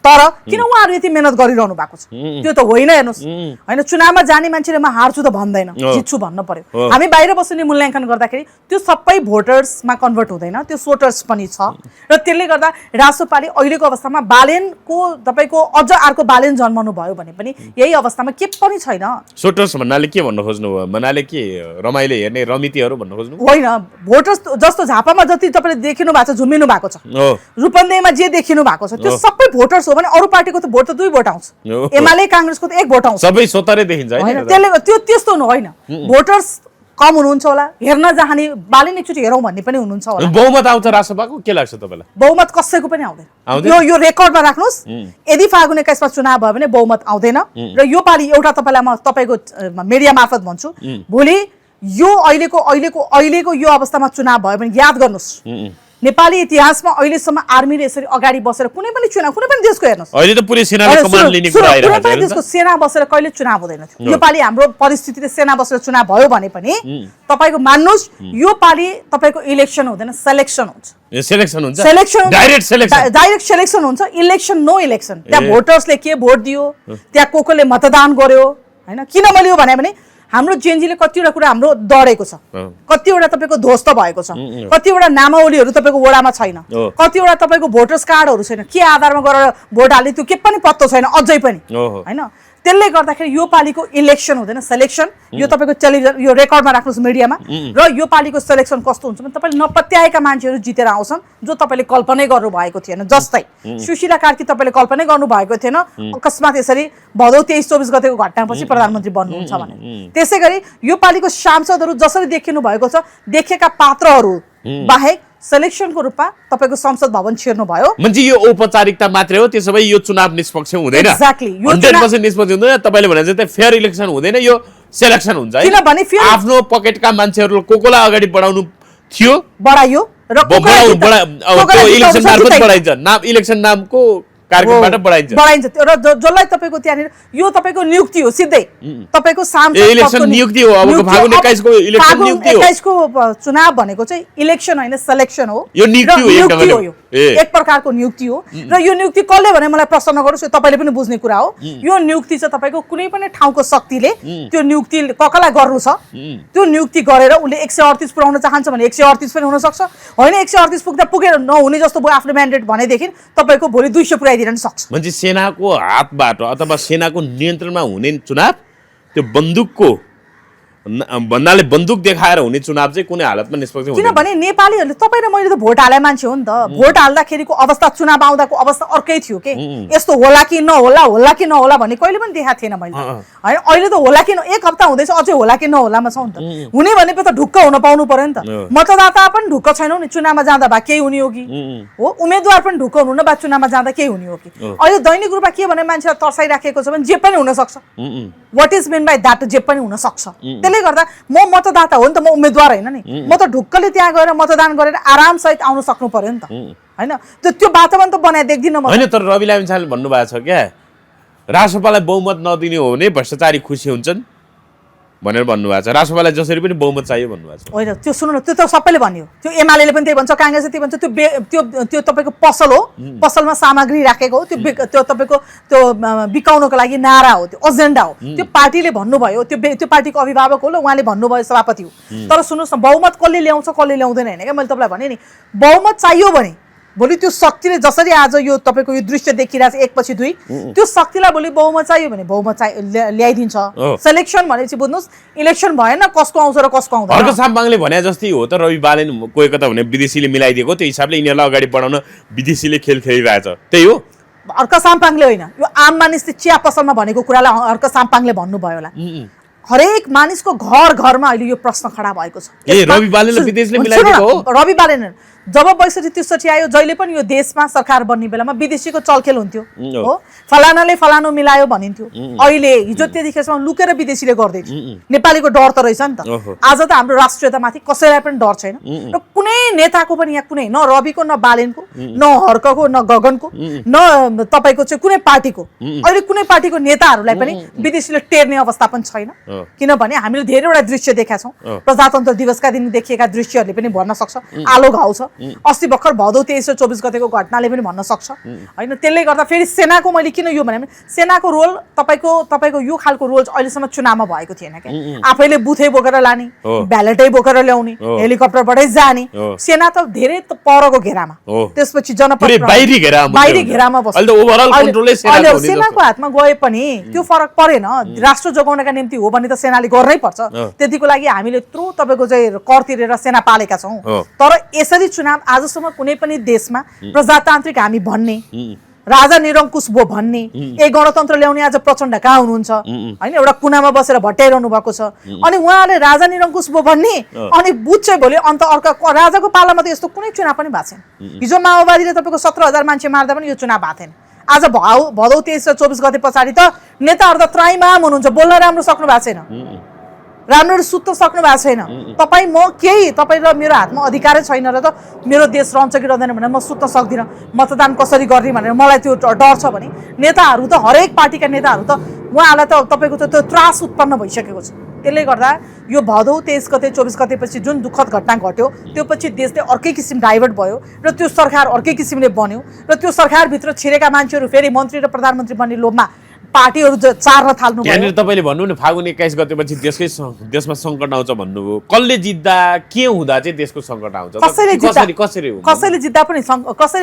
तर किन उहाँहरू यति मेहनत गरिरहनु भएको छ? त्यो त होइन। हेर्नुहोस्, होइन, चुनावमा जाने मान्छेले म हार्छु त भन्दैन, जित्छु भन्नु पर्यो। हामी बाहिर बस्ने मूल्याङ्कन गर्दाखेरि त्यो सबै भोटर्समा कन्भर्ट हुँदैन, त्यो सोटर्स पनि छ। र त्यसले गर्दा रासोपाले अहिलेको अवस्थामा बालेनको तपाईँको अझ अर्को बालेन जन्माउनु भयो भने पनि यही अवस्थामा के पनि छैन। सोटर्स भन्नाले के भन्न खोज्नु भयो? भन्नाले के रमाइलो हेर्ने रमितीहरू भन्न खोज्नु? होइन, भोटर्स जस्तो झापामा जति तपाईँले देखिनु भएको छ, झुमिनु भएको छ, रूपन्देहीमा जे देखिनु भएको छ त्यो सबै भोटर्स हो भने अरू पार्टीको त भोट त 2 भोट आउँछ, एमाले काङ्ग्रेसको त 1 भोट आउँछ। सबै सोतरै देखिन्छ होइन, त्यसले त्यो त्यस्तो होइन। भोटर्स कम हुनुहुन्छ होला, हेर्न जाने बालेन एकचोटि हेरौँ भन्ने पनि हुनुहुन्छ होला। बहुमत आउँछ रासोपाको? के लाग्छ तपाईँलाई? बहुमत कसैको पनि आउँदैन। यो रेकर्डमा राख्नुहोस्, यदि फागुन 21 मा चुनाव भयो भने बहुमत आउँदैन। र यो पालि एउटा तपाईँलाई म तपाईँको मिडिया मार्फत भन्छु, भोलि यो अहिलेको यो अवस्थामा चुनाव भयो भने याद गर्नुहोस्, नेपाली इतिहासमा अहिलेसम्म आर्मीले यसरी अगाडि बसेर कुनै पनि चुनाव, कुनै पनि देशको हेर्नुहोस्, अहिले त पुरै सेनाले कमान्ड लिने कुरा आइरहेको छ, कुनै पनि देशको सेना बसेर कहिले चुनाव हुँदैन थियो। यो पालि हाम्रो परिस्थितिले सेना बसेर चुनाव भयो भने पनि तपाईको मान्नुहोस्, यो पालि तपाईको इलेक्सन हुँदैन, सेलेक्सन हुन्छ। सेलेक्सन हुन्छ, डाइरेक्ट सेलेक्सन हुन्छ, इलेक्सन नो इलेक्सन। त्यहाँ भोटर्सले के भोट दियो, त्यहाँ कोले मतदान गर्यो हैन। किन मैले यो भने हाम्रो जेनजीले कतिवटा कुरा हाम्रो डढेको छ, कतिवटा तपाईँको ध्वस्त भएको छ, कतिवटा नामावलीहरू तपाईँको वडामा छैन, कतिवटा तपाईँको भोटर्स कार्डहरू छैन, के आधारमा गरेर भोट हाल्ने त्यो के पनि पत्तो छैन अझै पनि हैन। त्यसले गर्दाखेरि यो पालिको इलेक्सन हुँदैन, सेलेक्सन। यो तपाईँको टेलिभिजन यो रेकर्डमा राख्नुहोस् मिडियामा। र यो पालिको सेलेक्सन कस्तो हुन्छ भने तपाईँले नपत्याएका मान्छेहरू जितेर आउँछन् जो तपाईँले कल्पनै गर्नु भएको थिएन। जस्तै सुशीला कार्की तपाईँले कल्पनै गर्नु भएको थिएन, अकस्मात यसरी भदौ 23-24 गतेको घटनापछि प्रधानमन्त्री बन्नुहुन्छ भने। त्यसै गरी यो पालिको सांसदहरू जसरी देखिनु भएको छ, देखेका पात्रहरू बाहेक सेलेक्सनको रूपमा तपाईको संसद भवन छिर्नु भयो। म्हणजे यो औपचारिकता मात्रै हो, त्यसो भए यो चुनाव निष्पक्ष हुँदैन। एक्ज्याक्टली, यो 100% निष्पक्ष हुँदैन। तपाईले भने जस्तै फेयर इलेक्सन हुँदैन, यो सेलेक्सन हुन्छ है। किनभने आफ्नो पकेटका मान्छेहरुले कोकोलाई अगाडि बढाउनु थियो, बढाइयो र इलेक्सन मार्फत बढाइन्छ, नाम इलेक्सन नामको कार्यक्रमबाट बढाइन्छ र जसलाई तपाईको त्यहाँनिर यो तपाईको नियुक्ति हो, सिधै तपाईको सांसद इलेक्सन नियुक्ति हो। अब फागुन 21 को इलेक्सन नियुक्ति हो। 21 को चुनाव भनेको चाहिँ इलेक्सन होइन, सेलेक्सन हो। यो नियुक्ति हो, एक प्रकारको नियुक्ति हो। र यो नियुक्ति कसले भने मलाई प्रश्न गर्नुस्, यो तपाईले पनि बुझ्ने कुरा हो। यो नियुक्ति चाहिँ तपाईको कुनै पनि ठाउँको शक्तिले त्यो नियुक्ति कसलाई गर्नु छ, त्यो नियुक्ति गरेर उले 138 पुर्याउन चाहन्छ भने 138 पनि हुन सक्छ, होइन 138 पुग्दा पुगेर नहुने जस्तो भयो आफ्नो म्यान्डेट भनेदेखि तपाईको भोलि 200 पुर्याइदिन सक्छ। म्हणजे सेनाको हातबाट अथवा सेनाको नियन्त्रणमा हुने चुनाव, त्यो बन्दुकको भन्नाले बन्दुक देखाएर हुने चुनाव चाहिँ कुनै हालतमा निष्पक्ष हुँदैन। किनभने नेपालीहरूले तपाईँ र मैले त भोट हाले मान्छे हो नि त। भोट हाल्दाखेरिको अवस्था, चुनाव आउँदाको अवस्था अर्कै थियो के। यस्तो होला कि नहोला, होला कि नहोला भन्ने कहिले पनि देखाएको थिएन मैले, होइन। अहिले त होला कि एक हप्ता हुँदैछ अझै होला कि नहोलामा छौँ नि त। हुने भनेको त ढुक्क हुन पाउनु पर्यो नि त। मतदाता पनि ढुक्क छैनौ नि, चुनावमा जाँदा भए केही हुने हो कि हो, उम्मेदवार पनि ढुक्क हुनु न भए चुनावमा जाँदा केही हुने हो कि। अहिले दैनिक रूपमा के भने मान्छेलाई तर्साइराखेको छ भने जे पनि हुन सक्छ। What is mean by that, जे पनि हुन सक्छ। त्यसले गर्दा म मतदाता हो नि त, म उम्मेदवार होइन नि। म त ढुक्कले त्यहाँ गएर मतदान गरेर आरामसहित आउन सक्नु पर्यो नि त, होइन? त्यो वातावरण त बनाए देख्दिनँ म। होइन, तर रवि लामिछानेले भन्नुभएको छ क्या, रासोपालाई बहुमत नदिने हो भने भ्रष्टाचारी खुसी हुन्छन् भनेर भन्नुभएको छ। रासोपालाई जसरी पनि बहुमत चाहियो भन्नुभएको छ। होइन, त्यो सुन्नु न, त्यो त सबैले भन्यो। त्यो एमाले पनि त्यही भन्छ, काङ्ग्रेसले त्यही भन्छ। त्यो तपाईँको पसल हो, पसलमा सामग्री राखेको हो, त्यो तपाईँको त्यो बिकाउनको लागि नारा हो, त्यो एजेन्डा हो। त्यो पार्टीले भन्नुभयो, त्यो पार्टीको अभिभावक हो ल, उहाँले भन्नुभयो, सभापति हो। तर सुन्नुहोस् न, बहुमत कसले ल्याउँछ कसले ल्याउँदैन होइन क्या। मैले तपाईँलाई भने नि, बहुमत चाहियो भने भोलि त्यो शक्तिले, जसरी आज यो तपाईँको यो दृश्य देखिरहेको छ एकपछि दुई, त्यो शक्तिलाई भोलि बहुमत चाहियो भने बहुमत ल्याइदिन्छ। सेलेक्सन भनेपछि बुझ्नुहोस्, इलेक्सन भएन कसको आउँछ र कसको आउँदैन। अर्को साम्पाङले भने जस्तै हो त, रवि बालेन कोही कता भने विदेशीले मिलाइदिएको, त्यो हिसाबले यिनीहरूलाई अगाडि बढाउन विदेशीले खेल खेलिरहेछ, त्यही हो। अर्को साम्पाङले होइन, यो आम मानिसले चिया पसलमा भनेको कुरालाई अर्को साम्पाङले भन्नुभयो होला। हरेक मानिसको घर घरमा अहिले यो प्रश्न खडा भएको छ। रवि बालेनले विदेशले मिलाइदिएको हो? रवि बालेन जब 62-63 आयो, जहिले पनि यो देशमा सरकार बन्ने बेलामा विदेशीको चलखेल हुन्थ्यो हो, फलानाले फलानु मिलायो भनिन्थ्यो। अहिले हिजो त्यतिखेरसम्म लुकेर विदेशीले गर्दै थियो। नेपालीको डर त रहेछ नि त। आज त हाम्रो राष्ट्रियतामाथि कसैलाई पनि डर छैन र कुनै नेताको पनि यहाँ कुनै, न रविको न बालेनको न हर्कको न गगनको न तपाईँको चाहिँ कुनै पार्टीको, अहिले कुनै पार्टीको नेताहरूलाई पनि विदेशीले टेर्ने अवस्था पनि छैन। किनभने हामीले धेरैवटा दृश्य देखेका छौँ। प्रजातन्त्र दिवसका दिन देखिएका दृश्यहरूले पनि भन्न सक्छ, आलो घाउ छ। अस्ति भर्खर भदौ 23 र 24 गतेको घटनाले पनि भन्न सक्छ, होइन? त्यसले गर्दा फेरि सेनाको, मैले किन यो भने, सेनाको रोल तपाईँको यो खालको रोल अहिलेसम्म चुनावमा भएको थिएन क्या। आफैले बुथै बोकेर लाने, ब्यालेटै बोकेर ल्याउने, हेलिकप्टरबाटै जाने। सेना त धेरै परको घेरामा, त्यसपछि बाहिरी घेरामा बस्छ। सेनाको हातमा गए पनि त्यो फरक परेन। राष्ट्र जोगाउनका निम्ति हो भने त सेनाले गर्नै पर्छ। त्यतिको लागि हामीले यत्रो तपाईँको चाहिँ कर तिरेर सेना पालेका छौँ। तर यसरी चुनाव आजसम्म कुनै पनि देशमा प्रजातान्त्रिक हामी भन्ने, राजा निरङ्कुश भो भन्ने, गणतन्त्र ल्याउने आज प्रचण्ड कहाँ हुनुहुन्छ, होइन? एउटा कुनामा बसेर भट्याइरहनु भएको छ। अनि उहाँले राजा निरङ्कुश भो भन्ने, अनि बुझ चाहिँ भोलि अन्त अर्को राजाको पालामा त यस्तो कुनै चुनाव पनि भएको छैन। हिजो माओवादीले तपाईँको 17,000 मान्छे मार्दा पनि यो चुनाव भएको थिएन। आज भदौ 23 र 24 गते पछाडि त नेताहरू त त्राइमाम हुनुहुन्छ, बोल्न राम्रो सक्नु भएको छैन, राम्ररी सुत्न सक्नु भएको छैन। तपाईँ म केही, तपाईँ र मेरो हातमा अधिकारै छैन र त मेरो देश रहन्छ कि रहँदैन भनेर म सुत्न सक्दिनँ, मतदान कसरी गर्ने भनेर मलाई त्यो डर छ भने नेताहरू त, हरेक पार्टीका नेताहरू त, उहाँहरूलाई त तपाईँको त त्यो त्रास उत्पन्न भइसकेको छ। त्यसले गर्दा यो भदौ 23 गते 24 गतेपछि जुन दुःखद घटना घट्यो, त्यो पछि देशले अर्कै किसिम डाइभर्ट भयो र त्यो सरकार अर्कै किसिमले बन्यो र त्यो सरकारभित्र छिरेका मान्छेहरू फेरि मन्त्री र प्रधानमन्त्री बन्ने लोभमा पार्टीहरू चार्न थाल्नु भयो। यहाँनिर तपाईँले भन्नु नि, फागुन 21 गतेपछि देशमा सङ्कट आउँछ भन्नुभयो। कसले जित्दा के हुँदा चाहिँ देशको सङ्कट आउँछ? कसैले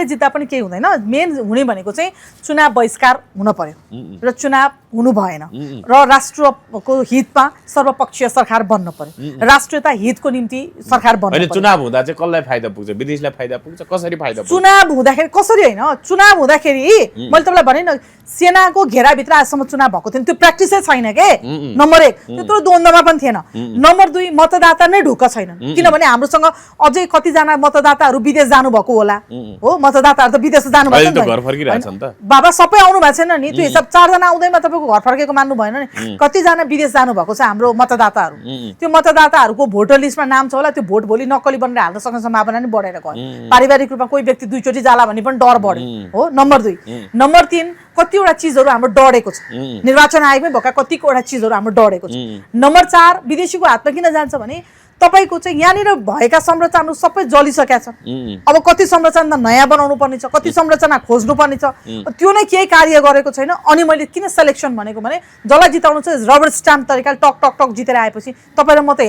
जित्दा पनि केही हुँदैन। मेन हुने भनेको चाहिँ चुनाव बहिष्कार हुन पर्यो र चुनाव हुनु भएन र राष्ट्रको हितमा सर्वपक्षीय सरकार बन्न पर्यो, राष्ट्रियता हितको निम्ति सरकार बन्न पर्यो। चुनाव हुँदा चाहिँ कसलाई फाइदा पुग्छ? विदेशलाई फाइदा पुग्छ? कसरी फाइदा पुग्छ? चुनाव हुँदाखेरि कसरी होइन, चुनाव हुँदाखेरि मैले तपाईँलाई भने न, सेनाको घेराभित्र आजसम्म चुनाव भएको थिएन, त्यो प्र्याक्टिसै छैन के। नम्बर 1 त्यत्रो द्वन्द्वमा पनि थिएन। नम्बर 2 मतदाता नै ढुक्क छैनन्, किनभने हाम्रोसँग अझै कतिजना मतदाताहरू विदेश जानुभएको होला हो। मतदाताहरू त विदेश जानुभएको, बाबा सबै आउनु भएको छैन नि, त्यो हिसाब 4 जना आउँदैमा तपाईँको घर फर्केको मान्नु भएन नि। कतिजना विदेश जानुभएको छ हाम्रो मतदाताहरू। त्यो मतदाताहरूको भोटर लिस्टमा नाम छ होला, त्यो भोट भोलि नक्कली बनेर हाल्न सक्ने सम्भावना नि बढेर गयो। पारिवारिक रूपमा कोही व्यक्ति 2 चोटि जाला भने पनि डर बढ्यो हो। नम्बर 2 नम्बर 3 कतिवटा चिजहरू हाम्रो डढेको छ, निर्वाचन आयोगमै भएका कतिवटा चिजहरू हाम्रो डढेको छ। नम्बर 4 विदेशीको हातमा किन जान्छ भने तपाईको चाहिँ यहाँनिर भएका संरचनाहरू सबै जलिसकेका छन्। अब कति संरचना नयाँ बनाउनु पर्ने छ, कति संरचना खोज्नु पर्ने छ, त्यो नै केही कार्य गरेको छैन। अनि मैले किन सेलेक्सन भनेको भने जसलाई जिताउनु छ रबर स्ट्याम्प तरिकाले टक टक टक जितेर आएपछि तपाईँ र म त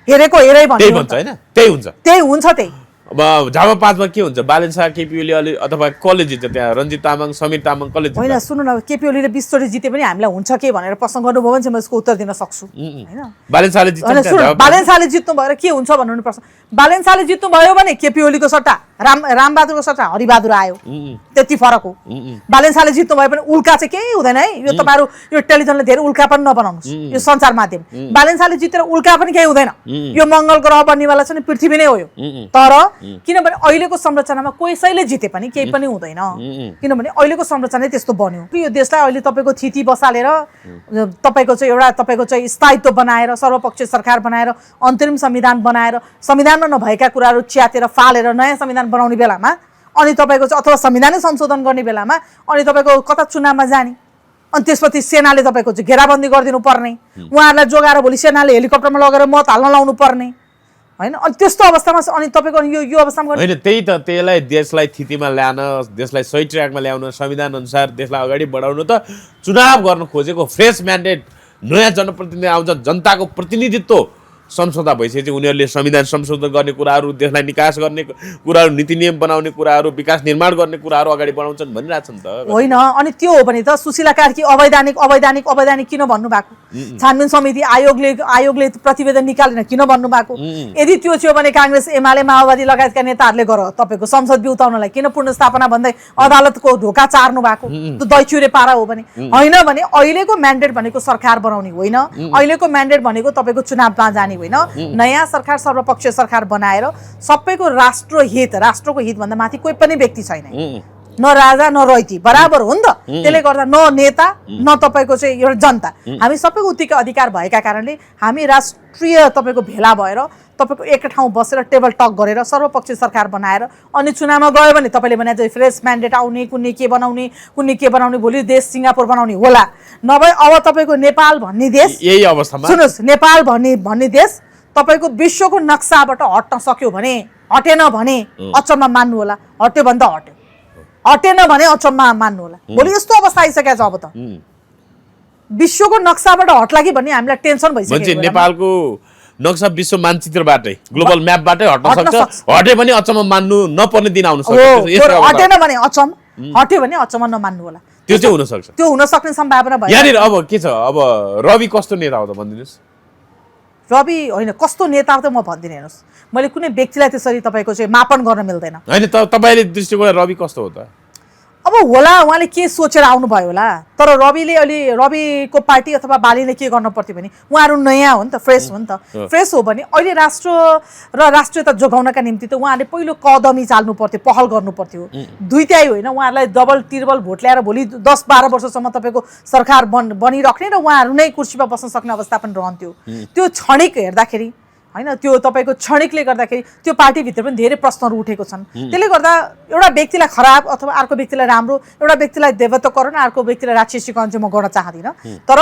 हेरेको हेरै भन्नु हैन, त्यही हुन्छ त्यही। अब झापा 5 मा के हुन्छ? बालेन शाह, केपी ओली अथवा कसले जित्छ त्यहाँ? रञ्जित तामाङ, समीर तामाङ कसले जित्छ? होइन सुन्नु न, केपी ओलीले 20 चोटि जिते पनि हामीलाई हुन्छ के भनेर प्रश्न गर्नुभयो भने चाहिँ म यसको उत्तर दिन सक्छु हैन। बालेन शाहले जित्छ, बालेन शाहले जित्नु भएर के हुन्छ भन्नु प्रश्न। बालेन शाहले जित्नु भयो भने केपी ओलीको सट्टा रामबहादुरको सट्टा हरिबहादुर आयो, त्यति फरक हो। बालेन शाहले जित्नु भयो भने उल्का चाहिँ केही हुँदैन है। यो तपाईहरु यो टेलिभिजनले धेरै उल्का पनि नबनाउनुस्, यो सञ्चार माध्यम। बालेन शाहले जितेर उल्का पनि केही हुँदैन। यो मंगल ग्रह बन्नेवाला छ नि पृथ्वी नै हो यो। तर किनभने अहिलेको संरचनामा कसैले जिते पनि केही पनि हुँदैन किनभने अहिलेको संरचना त्यस्तो बन्यो यो देशलाई अहिले तपाईँको थिति बसालेर तपाईँको चाहिँ स्थायित्व बनाएर सर्वपक्षीय सरकार बनाएर अन्तरिम संविधान बनाएर संविधानमा नभएका कुराहरू च्यातेर फालेर नयाँ संविधान बनाउने बेलामा अनि तपाईँको चाहिँ अथवा संविधानै संशोधन गर्ने बेलामा अनि तपाईँको कता चुनावमा जाने अनि त्यसपछि सेनाले तपाईँको चाहिँ घेराबन्दी गरिदिनु पर्ने उहाँहरूलाई जोगाएर भोलि सेनाले हेलिकप्टरमा लगेर मत हाल्न लाउनु पर्ने हैन अनि त्यस्तो अवस्थामा अनि तपाईँको यो अवस्थामा होइन त्यही त त्यसलाई देशलाई थितिमा ल्याउन देशलाई सही ट्र्याकमा ल्याउन संविधान अनुसार देशलाई अगाडि बढाउन त चुनाव गर्न खोजेको फ्रेस म्यान्डेट नयाँ जनप्रतिनिधि आउँछ जनताको प्रतिनिधित्व संशोधन भइसकेपछि उनीहरूले संविधान संशोधन गर्ने कुराहरू देशलाई निकास गर्ने कुराहरू नीति नियम बनाउने कुराहरू विकास निर्माण गर्ने कुराहरू अगाडि बढाउँछन् भनिरहेछन् त होइन अनि त्यो हो भने त सुशीला कार्की अवैधानिक किन भन्नुभएको छानबिन समिति आयोगले प्रतिवेदन निकालेन किन भन्नुभएको यदि त्यो थियो भने काङ्ग्रेस एमाले माओवादी लगायतका नेताहरूले गर तपाईँको संसद बिउताउनलाई किन पुनर्स्थापना भन्दै अदालतको ढोका चार्नु भएको त्यो दैचुरे पारा हो भने होइन भने अहिलेको म्यान्डेट भनेको सरकार बनाउने होइन अहिलेको म्यान्डेट भनेको तपाईँको चुनावमा जाने होइन नयाँ सरकार सर्वपक्षीय सरकार बनाएर सबैको राष्ट्रको हित भन्दा माथि कोही पनि व्यक्ति छैन न राजा न रैती बराबर हो नि त त्यसले गर्दा न नेता न तपाईँको चाहिँ एउटा जनता हामी सबैको उत्तिकै अधिकार भएका कारणले हामी राष्ट्रिय तपाईँको भेला भएर तपाईँको एक ठाउँ बसेर टेबल टक गरेर सर्वपक्षीय सरकार बनाएर अनि चुनावमा गयो भने तपाईँले भने चाहिँ फ्रेस म्यान्डेट आउने कुनै के बनाउने भोलि देश सिङ्गापुर बनाउने होला नभए अब तपाईँको नेपाल भन्ने देश यही अवस्थामा सुन्नुहोस् नेपाल भन्ने देश तपाईँको विश्वको नक्साबाट हट्न सक्यो भने हटेन भने अचम्म मान्नु होला हट्यो भने त हटेन भने अचम्म मान्नु होला भोलि यस्तो अवस्था आइसकेको छ अब त विश्वको नक्साबाट हट्ला कि भन्ने हामीलाई टेन्सन भइसक्यो नेपालको नक्सा विश्व मानचित्रबाटै ग्लोबल म्यापबाटै हट्न सक्छ हटे पनि अचम्म मान्नु नपर्ने दिन आउन सक्छ हटेन भने अचम्म हट्यो भने अचम्म नमान्नु होला त्यो चाहिँ हुन सक्छ त्यो हुन सक्ने सम्भावना भयो यहाँनिर अब के छ अब रवि कस्तो नेता हो त भनिदिनुहोस् रवि होइन कस्तो नेता त म भन्दिनँ हेर्नुहोस् मैले कुनै व्यक्तिलाई त्यसरी तपाईँको चाहिँ मापन गर्न मिल्दैन होइन तपाईँले दृष्टिकोण रवि कस्तो हो त अब होला उहाँले के सोचेर आउनुभयो होला तर रविको पार्टी अथवा बालीले के गर्नु पर्थ्यो भने उहाँहरू नयाँ हो नि त फ्रेस हो नि त फ्रेस हो भने अहिले राष्ट्र र राष्ट्रियता जोगाउनका निम्ति त उहाँहरूले पहिलो कदमी चाल्नु पर्थ्यो पहल गर्नु पर्थ्यो दुईटै होइन उहाँहरूलाई डबल टिबल भोट ल्याएर भोलि 10-12 वर्षसम्म तपाईँको सरकार बनिराख्ने र उहाँहरू नै कुर्सीमा बस्न सक्ने अवस्था पनि रहन्थ्यो त्यो क्षणिक हेर्दाखेरि हैन त्यो तपाईको क्षणिकले गर्दाखेरि त्यो पार्टीभित्र पनि धेरै प्रश्नहरू उठेको छन् त्यसले गर्दा एउटा व्यक्तिलाई खराब अथवा अर्को व्यक्तिलाई राम्रो एउटा व्यक्तिलाई देवत्व गर्न अर्को व्यक्तिलाई राक्षसीकरण चाहिँ म गर्न चाहदिन तर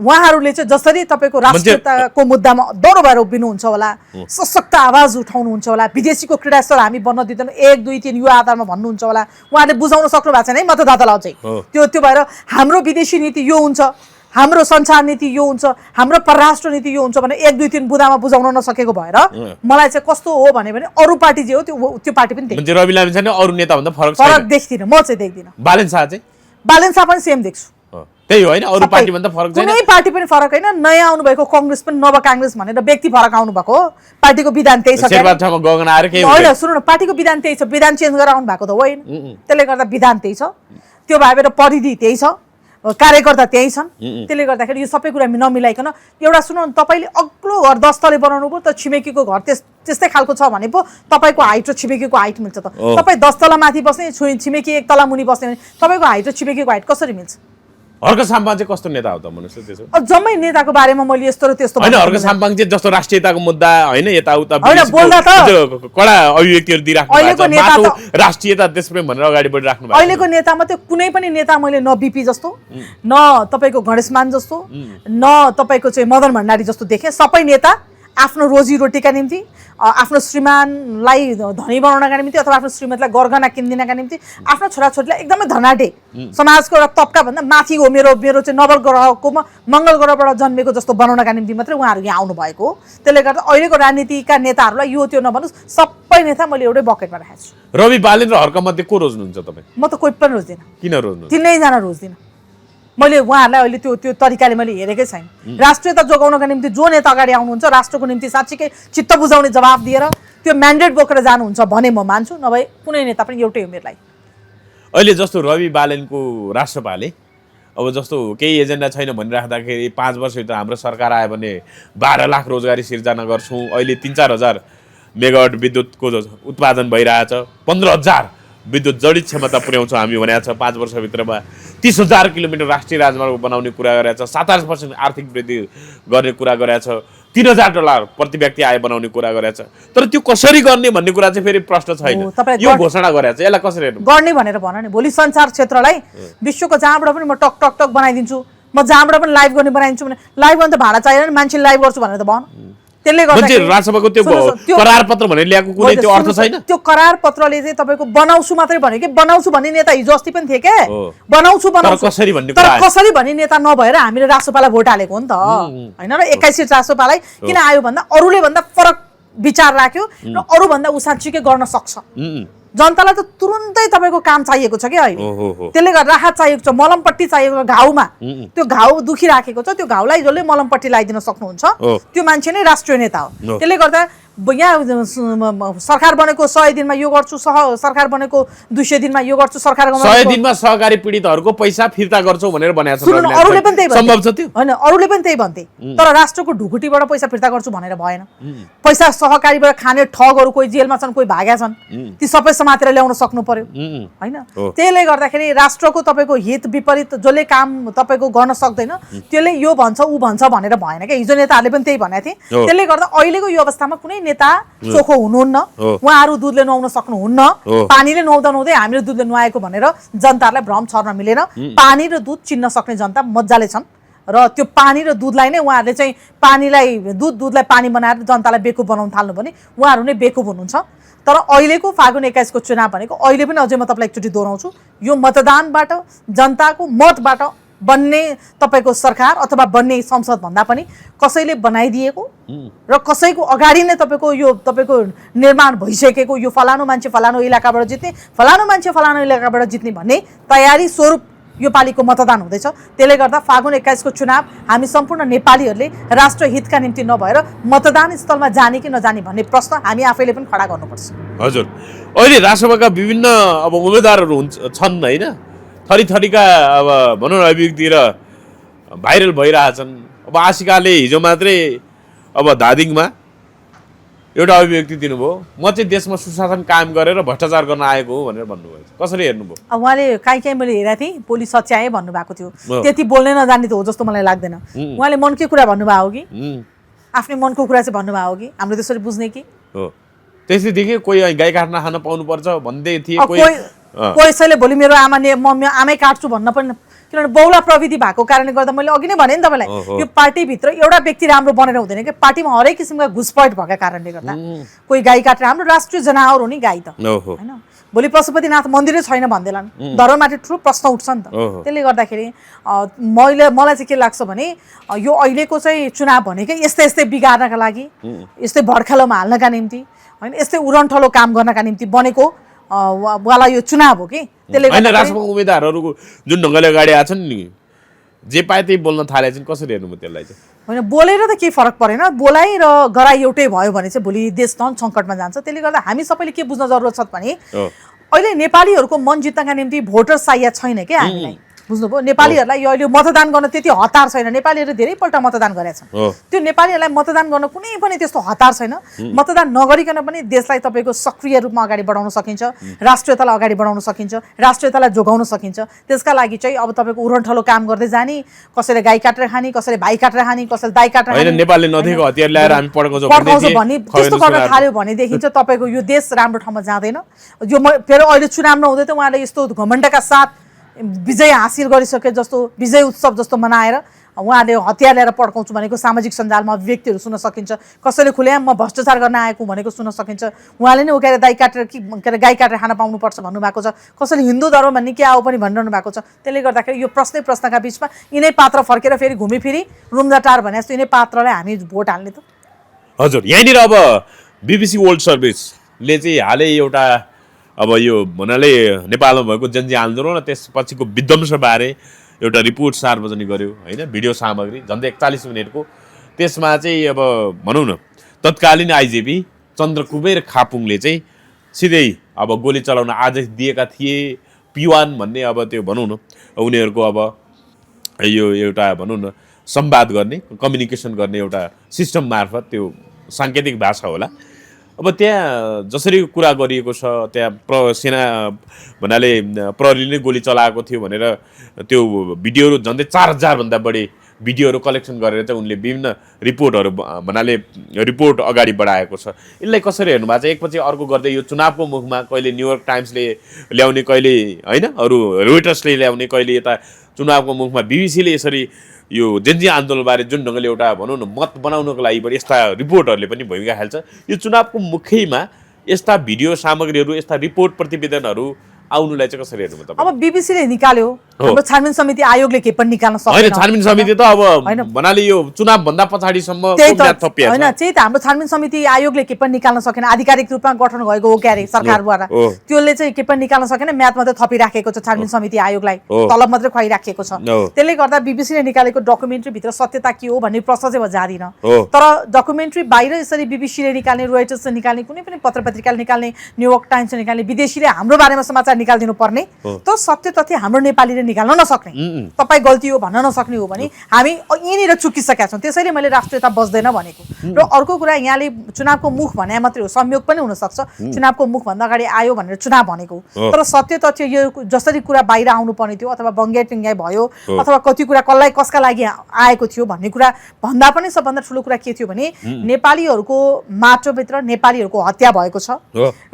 उहाँहरूले चाहिँ जसरी तपाईको राष्ट्रियताको मुद्दामा दौरो भएर उभिनुहुन्छ होला सशक्त आवाज उठाउनुहुन्छ होला विदेशीको क्रीडास्थल हामी बन्न दिँदैन 1 2 3 यो आधारमा भन्नुहुन्छ होला उहाँहरूले बुझाउन सक्नु भएको छैन है मतदातालाई चाहिँ त्यो भएर हाम्रो विदेशी नीति यो हुन्छ हाम्रो संचार नीति यो हुन्छ हाम्रो परराष्ट्र नीति यो हुन्छ भने 1 2 3 बुदामा बुझाउन नसकेको भएर मलाई चाहिँ कस्तो हो भने अरु पार्टी जे हो त्यो पार्टी पनि देख्दिन रवि लामी छैन अरु नेता भन्दा फरक देख्दिन म चाहिँ देख्दिन बालेन शाह पनि सेम देख्छु त्यही हो हैन अरु पार्टी भन्दा फरक छैन कुनै पार्टी पनि फरक हैन नयाँ आउनु भएको कांग्रेस पनि नव कांग्रेस भनेर व्यक्ति फरक आउनु भएको पार्टीको विधान त्यही छ शेरबादमा गगन आएर के हैन सुन्नु न पार्टीको विधान त्यही छ विधान चेन्ज गरेर आउनु भएको त होइन त्यसले गर्दा विधान त्यही छ त्यो भएर परिधि त्यही छ कार्यकर्ता त्यही छन् त्यसले गर्दाखेरि यो सबै कुरा नमिलाइकन एउटा सुन्नु तपाईले अग्लो घर 10 तले बनाउनु पो त छिमेकीको घर त्यस्तै खालको छ भने पो तपाईको हाइट र छिमेकीको हाइट मिल्छ त तपाई 10 तला माथि बस्ने छिमेकी 1 तला मुनि बस्ने भने तपाईको हाइट र छिमेकीको हाइट कसरी मिल्छ हर्क साम्पाङ चाहिँ कस्तो नेता हो त भन्नुस् त्यसो जम्मै नेताको बारेमा मैले यस्तो र त्यस्तो हैन हर्क साम्पाङ चाहिँ जस्तो राष्ट्रियताको मुद्दा हैन यताउता हैन बोल्दा त कडा अभिव्यक्तिहरु दिइराख्नु अहिलेको नेता त राष्ट्रियता देशप्रेम भनेर अगाडि बढिराख्नु भएको अहिलेको नेतामा त्यो कुनै पनि नेता मैले न बीपी जस्तो न तपाईको गणेशमान जस्तो न तपाईको चाहिँ मदन भण्डारी जस्तो देखे सबै नेता आफ्नो रोजी रोटीका निम्ति आफ्नो श्रीमानलाई धनी बनाउनका निम्ति अथवा आफ्नो श्रीमतीलाई गरगहना किन्दिनका निम्ति आफ्नो छोराछोरीलाई एकदमै धनाढ्य समाजको एउटा तबका भन्दा माथि हो मेरो चाहिँ नवल ग्रहको मंगल ग्रहबाट जन्मेको जस्तो बनाउनका निम्ति मात्रै उहाँहरू यहाँ आउनु भएको त्यसले गर्दा अहिलेको राजनीतिका नेताहरूलाई यो त्यो नभनुस् सबै नेता मैले एउटै बकेटमा राखेको छु रवि बालेन र हर्क मध्ये को रोज्नुहुन्छ तपाई म त कोही पनि रोज्दिन किन रोज्नु तिनैजना रोज्दिन मैले उहाँहरूलाई अहिले त्यो तरिकाले मैले हेरेकै छैन राष्ट्रियता जोगाउनका निम्ति जो नेता अगाडि आउनुहुन्छ राष्ट्रको निम्ति साँच्चीकै चित्त बुझाउने जवाफ दिएर त्यो म्यान्डेट बोकेर जानुहुन्छ भने म मान्छु नभए कुनै नेता पनि एउटै हो मेरो लागि अहिले जस्तो रवि बालेनको राष्ट्रपाले अब जस्तो केही एजेन्डा छैन भनिराख्दाखेरि 5 वर्षभित्र हाम्रो सरकार आयो भने 12 लाख रोजगारी सिर्जना गर्छौं अहिले 3-4 हजार मेगावाट विद्युतको उत्पादन भइरहेछ, 15,000 विद्युत जडित क्षमता पुर्याउँछौँ हामी भनेको छ 5 वर्षभित्रमा, 30,000 किलोमिटर राष्ट्रिय राजमार्ग बनाउने कुरा गरेको छ, 7-8% आर्थिक वृद्धि गर्ने कुरा गरेको छ, $3,000 प्रति व्यक्ति आय बनाउने कुरा गरेको छ। तर त्यो कसरी गर्ने भन्ने कुरा चाहिँ फेरि प्रश्न छैन। यो घोषणा गरेको छ, यसलाई कसरी हेर्नु गर्ने भनेर भन नि। भोलि संसार क्षेत्रलाई विश्वको जहाँबाट पनि म टक टक टक बनाइदिन्छु, म जहाँबाट पनि लाइभ गर्ने बनाइदिन्छु भने लाइभ गर्न त भाडा चाहिएन, मान्छेले लाइभ गर्छु भनेर त भन। त्यसले गर्दा राजसभाको त्यो करार पत्र भनेर ल्याएको कुनै त्यो अर्थ छैन। त्यो करार पत्रले चाहिँ तपाईको बनाउँछु मात्रै भन्यो कि बनाउँछु भन्ने नेता हिजो अस्ति पनि थिए के, बनाउँछु तर कसरी भन्ने नेता नभएर हामीले रासोपालाई भोट हालेको हो नि त हैन र। 21 सीट रासोपालाई किन आयो भन्दा अरूले भन्दा फरक विचार राख्यो र अरू भन्दा उ साँच्चीकै गर्न सक्छ। जनतालाई त तुरुन्तै तपाईको काम चाहिएको छ के अहिले। त्यसले गर्दा राहत चाहिएको छ, मलमपट्टी चाहिएको छ घाउमा। त्यो घाउ दुखिराखेको छ, त्यो घाउलाई जसले मलमपट्टी लगाइदिन सक्नुहुन्छ त्यो मान्छे नै राष्ट्रिय नेता हो। त्यसले गर्दा यहाँ सरकार बनेको 100 दिनमा यो गर्छु, सरकार बनेको 200 दिनमा यो गर्छु, सरकार 100 दिनमा सहकारी पीडितहरूको पैसा फिर्ता गर्छौ भनेर भनेको छ। अरूले पनि त्यही सम्भव छ त्यो हैन, अरूले पनि त्यही भन्थे। तर राष्ट्रको ढुकुटीबाट पैसा फिर्ता गर्छु भनेर भएन। पैसा सहकारीबाट खाने ठगहरू कोही जेलमा छन्, कोही भाग्या छन्, ती सबै समातेर ल्याउन सक्नु पर्यो हैन। त्यसले गर्दाखेरि राष्ट्रको तपाईको हित विपरीत जसले काम तपाईको गर्न सक्दैन त्यसले यो भन्छ उ भन्छ भनेर भएन के। हिजो नेताहरूले पनि त्यही भनेको थिए। त्यसले गर्दा अहिलेको यो अवस्थामा कुनै नेता चोखो हुनुहुन्न, उहाँहरू दुधले नुहाउन सक्नुहुन्न, पानीले नुहाउँदा नुहाउँदै हामीले दुधले नुहाएको भनेर जनतालाई भ्रम छर्न मिलेन। पानी र दुध चिन्न सक्ने जनता मजाले छन् र त्यो पानी र दुधलाई नै उहाँहरूले चाहिँ पानीलाई दुधलाई पानी बनाएर जनतालाई बेकुफ बनाउन थाल्नु भने उहाँहरू नै बेकुफ हुनुहुन्छ। तर अहिलेको फागुन 21 को चुनाव भनेको अहिले पनि अझै म तपाईँलाई एकचोटि दोहोऱ्याउँछु, यो मतदानबाट जनताको मतबाट बन्ने तपाईको सरकार अथवा बन्ने संसद भन्दा पनि कसैले बनाइदिएको र कसैको अगाडि नै तपाईको निर्माण भइसकेको यो फलानु मान्छे फलानु इलाकाबाट जित्ने, फलानु मान्छे फलानु इलाकाबाट जित्ने भन्ने तयारी स्वरूप यो पालिको मतदान हुँदैछ। त्यसले गर्दा फागुन 21 को चुनाव हामी सम्पूर्ण नेपालीहरूले राष्ट्र हितका निम्ति नभएर मतदान स्थलमा जाने कि नजाने भन्ने प्रश्न हामी आफैले पनि खडा गर्नुपर्छ। हजुर, अहिले राष्ट्रसभाका विभिन्न अब उम्मेदवारहरू छन् हैन, थरीथरीका अब भनौँ न अभिव्यक्ति र भाइरल भइरहेछन्। अब आशिकाले हिजो मात्रै अब धादिङमा एउटा अभिव्यक्ति दिनुभयो, म चाहिँ देशमा सुशासन कायम गरेर भ्रष्टाचार गर्न आएको हो भनेर भन्नुभयो। कसरी हेर्नुभयो? उहाँले काहीँ मैले हेरेको थिएँ पोलिस सच्याए भन्नुभएको थियो। त्यति बोल्नै नजान्ने त हो जस्तो मलाई लाग्दैन। उहाँले मनकै कुरा भन्नुभएको हो कि आफ्नै मनको कुरा चाहिँ भन्नुभएको हो कि हामीले त्यसरी बुझ्ने कि हो? त्यसै देखेँ कोही गाई काट्न खान पाउनुपर्छ भन्दै थिए, कसैले भोलि मेरो आमै काट्छु भन्न पनि, किनभने बहुला प्रविधि भएको कारणले गर्दा मैले अघि नै भने नि तपाईँलाई यो पार्टीभित्र एउटा व्यक्ति राम्रो बनेर हुँदैन कि, पार्टीमा हरेक किसिमका घुसपैठ भएका कारणले गर्दा कोही गाई काटेर, हाम्रो राष्ट्रिय जनावर हो नि गाई त हैन। भोलि पशुपतिनाथ मन्दिरै छैन भन्दैलान्, धर्ममाथि ठुलो प्रश्न उठ्छ नि त। त्यसले गर्दाखेरि मलाई चाहिँ के लाग्छ भने यो अहिलेको चाहिँ चुनाव भनेकै यस्तै यस्तै बिगार्नका लागि, यस्तै भड्खेलोमा हाल्नका निम्ति हैन, यस्तै उरनठलो काम गर्नका निम्ति बनेको वाला यो चुनाव हो कि। त्यसले हैन, राष्ट्रको उम्मेदवारहरूको जुन ढङ्गले अगाडि आछन् नि, जे पाए त्यही बोल्न थालेछन्, कसरी हेर्नुभयो त्यसलाई चाहिँ? होइन, बोलेर त केही फरक परेन, बोलाइ र गराइ एउटै भयो भने चाहिँ भोलि देश झन् सङ्कटमा जान्छ। त्यसले गर्दा हामी सबैले के बुझ्न जरुरत छ भने अहिले नेपालीहरूको मन जित्नका निम्ति भोटर चाहिएको छैन क्या हामीलाई, बुझ्नुभयो? नेपालीहरूलाई यो अहिले मतदान गर्न त्यति हतार छैन। नेपालीहरू धेरैपल्ट मतदान गरेका छन्, त्यो नेपालीहरूलाई मतदान गर्न कुनै पनि त्यस्तो हतार छैन। मतदान नगरिकन पनि देशलाई तपाईँको सक्रिय रूपमा अगाडि बढाउन सकिन्छ, राष्ट्रियतालाई अगाडि बढाउन सकिन्छ, राष्ट्रियतालाई जोगाउन सकिन्छ। त्यसका लागि चाहिँ अब तपाईँको उरनठलो काम गर्दै जाने, कसैले गाई काटेर खाने, कसैले भाइ काटेर खाने, कसैले दाइ काटेर खाने, नेपालले नदिएको हतियार ल्याएर हामी पड्काउँछौँ भन्ने त्यस्तो गर्न थाल्यो भनेदेखि चाहिँ तपाईँको यो देश राम्रो ठाउँमा जाँदैन। यो फेरि अहिले चुनाव नहुँदै त उहाँले यस्तो घमण्डका साथ विजय हासिल गरिसके जस्तो, विजय उत्सव जस्तो मनाएर उहाँले हतियार ल्याएर पड्काउँछु भनेको सामाजिक सञ्जालमा अभिव्यक्तिहरू सुन्न सकिन्छ। कसैले खुलेआम म भ्रष्टाचार गर्न आएको भनेको सुन्न सकिन्छ। उहाँले नै उकेर दाइ काटेर गाई काटेर खान पाउनुपर्छ भन्नुभएको छ। कसैले हिन्दू धर्म भन्ने के आओ पनि भनिरहनु भएको छ। त्यसले गर्दाखेरि यो प्रश्नका बिचमा यिनै पात्र फर्केर फेरि घुमिफिरी रुम्जाटार भने जस्तो यिनै पात्रलाई हामी भोट हाल्ने त। हजुर, यहाँनिर अब BBC वर्ल्ड सर्भिसले चाहिँ हालै एउटा अब यो भन्नाले नेपालमा भएको जनजी आन्दोलन र त्यसपछिको विध्वंसबारे एउटा रिपोर्ट सार्वजनिक गर्यो हैन, भिडियो सामग्री झन्डै 41 मिनटको। त्यसमा चाहिँ अब भनौँ न तत्कालीन आइजिपी चन्द्रकुबेर खापुङले चाहिँ सिधै अब गोली चलाउन आदेश दिएका थिए। पिवान भन्ने अब त्यो भनौँ न उनीहरूको अब यो एउटा भनौँ न संवाद गर्ने, कम्युनिकेसन गर्ने एउटा सिस्टम मार्फत, त्यो साङ्केतिक भाषा होला, अब त्यहाँ जसरी कुरा गरिएको छ त्यहाँ सेना भन्नाले प्रहरीले गोली चलाएको थियो भनेर त्यो भिडियोहरू झन्डै 4000 भन्दा बढी भिडियोहरू कलेक्सन गरेर चाहिँ उनले विभिन्न रिपोर्टहरू भन्नाले रिपोर्ट अगाडि बढाएको छ। यसलाई कसरी हेर्नु भएको छ? एकपछि अर्को गर्दै यो चुनावको मुखमा कहिले न्युयोर्क टाइम्सले ल्याउने, कहिले होइन अरू रोइटर्सले ल्याउने, कहिले यता चुनावको मुखमा बिबिसीले यसरी यो जेन्जी आन्दोलनबारे जुन ढङ्गले एउटा भनौँ न मत बनाउनको लागि पनि यस्ता रिपोर्टहरूले पनि भूमिका खेल्छ। यो चुनावको मुखैमा यस्ता भिडियो सामग्रीहरू, यस्ता रिपोर्ट प्रतिवेदनहरू आउनुलाई चाहिँ कसरी हेर्नु तपाईँ? अब बिबिसीले निकाल्यो, हाम्रो छानबिन समिति आयोगले के पनि निकाल्न सक्दैन। होइन, छानबिन समिति त अब भन्नाले यो चुनाव भन्दा पछाडिसम्म होइन, त्यही त हाम्रो छानबिन समिति आयोगले के पनि निकाल्न सकेन। आधिकारिक रूपमा गठन भएको हो क्यारे सरकारद्वारा, त्यसले चाहिँ के पनि निकाल्न सकेन। म्याद मात्रै थपिराखेको छ छानबिन समिति आयोगलाई, तलब मात्रै खुवाइराखेको छ। त्यसले गर्दा बिबिसीले निकालेको डकुमेन्ट्रीभित्र सत्यता के हो भन्ने प्रश्न चाहिँ जाँदिन। तर डकुमेन्ट्री बाहिर यसरी बिबिसीले निकाल्ने, रोइटर्सले निकाल्ने, कुनै पनि पत्र पत्रिकाले निकाल्ने, न्युयोर्क टाइम्सले निकाल्ने, विदेशीले हाम्रो बारेमा समाचार निकालिदिनु पर्ने, त सत्य तथ्य हाम्रो नेपालीले निकाल्न नसक्ने, तपाईँ गल्ती हो भन्न नसक्ने हो भने हामी यहीँनिर चुकिसकेका छौँ। त्यसैले मैले राष्ट्रियता बस्दैन भनेको। र अर्को कुरा, यहाँले चुनावको मुख भने मात्रै हो, संयोग पनि हुनसक्छ चुनावको मुखभन्दा अगाडि आयो भनेर चुनाव भनेको, तर सत्य तथ्य यो जसरी कुरा बाहिर आउनुपर्ने थियो अथवा बङ्ग्याइ टिङ्ग्याइ भयो अथवा कति कुरा कसका लागि आएको थियो भन्ने कुरा भन्दा पनि सबभन्दा ठुलो कुरा के थियो भने नेपालीहरूको माटोभित्र नेपालीहरूको हत्या भएको छ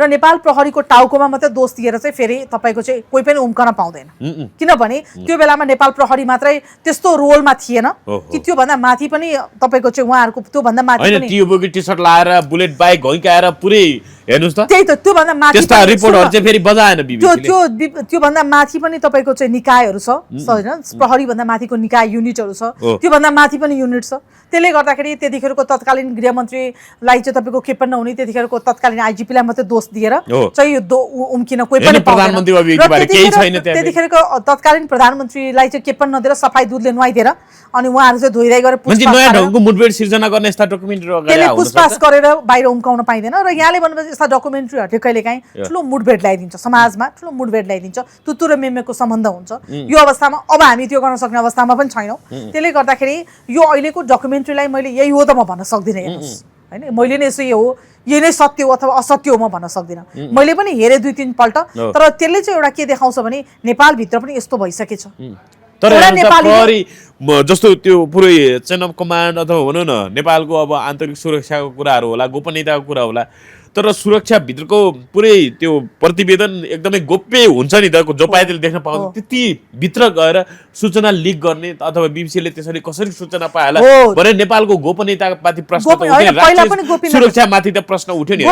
र नेपाल प्रहरीको टाउकोमा मात्रै दोष दिएर चाहिँ फेरि तपाईँको चाहिँ कोही पनि उम्कन पाउँदैन। किनभने त्यो बेलामा नेपाल प्रहरी मात्रै त्यस्तो रोलमा थिएन कि त्योभन्दा माथि पनि तपाईँको चाहिँ उहाँहरूको त्योभन्दा माथि पनि टियुबोकी टी-सर्ट लाएर बुलेट बाइक घइकाएर पुरै हेर्नुस् त, त्यही त त्योभन्दा माथि त्यस्ता रिपोर्टहरु चाहिँ फेरि बजाएन बिबिसीले। त्योभन्दा माथि पनि तपाईँको चाहिँ निकायहरू छ हैन, प्रहरी भन्दा माथिको निकाय युनिटहरू छ, त्योभन्दा माथि पनि युनिट छ। त्यसले गर्दाखेरि त्यतिखेरको तत्कालीन गृहमन्त्रीलाई चाहिँ तपाईँको के पनि नहुने, त्यतिखेरको तत्कालीन आइजिपीलाई मात्रै दोष दिएर चाहिँ यो उम्किन कोही पनि पाउँदैन। त्यतिखेरको तत्कालीन प्रधानमन्त्रीलाई चाहिँ के पनि नदिएर सफाई दुधले नुहाइदिएर अनि उहाँहरू चाहिँ धोइदै गएर नयाँ ढङ्गको मुठभेड सिर्जना गर्ने यस्ता डकुमेन्टहरू त्यसले पुछपाछ गरेर बाहिर उम्काउन पाइँदैन। र यहाँले भन्नुहुन्छ यस्ता डकुमेन्ट्रीहरूले कहिलेकाहीँ ठुलो मुठभेड ल्याइदिन्छ, समाजमा ठुलो मुठभेड ल्याइदिन्छ, तुतु र मेमेको सम्बन्ध हुन्छ। यो अवस्थामा अब हामी त्यो गर्न सक्ने अवस्थामा पनि छैनौँ। त्यसले गर्दाखेरि यो अहिलेको डकुमेन्ट्रीलाई मैले यही हो त म भन्न सक्दिनँ हेर्नुहोस् होइन, मैले नै यसो हो यो नै सत्य हो अथवा असत्य हो म भन्न सक्दिनँ। मैले पनि हेरेँ 2-3 पल्ट, तर त्यसले चाहिँ एउटा के देखाउँछ भने नेपालभित्र पनि यस्तो भइसकेछ। तर प्रहरी जस्तो त्यो पुरै चेन अफ कमान्ड अथवा भनौँ न नेपालको अब आन्तरिक सुरक्षाको कुराहरू होला, गोपनीयताको कुरा होला, तर सुरक्षाभित्रको पुरै त्यो प्रतिवेदन एकदमै गोप्य हुन्छ नि त, जो पाएले देख्न पाउँछ। त्यति भित्र गएर सूचना लिक गर्ने अथवा बिबिसीले त्यसरी कसरी सूचना पाएला भने नेपालको गोपनीयतामाथि प्रश्न त उठ्यो, सुरक्षामाथि त प्रश्न उठ्यो नि।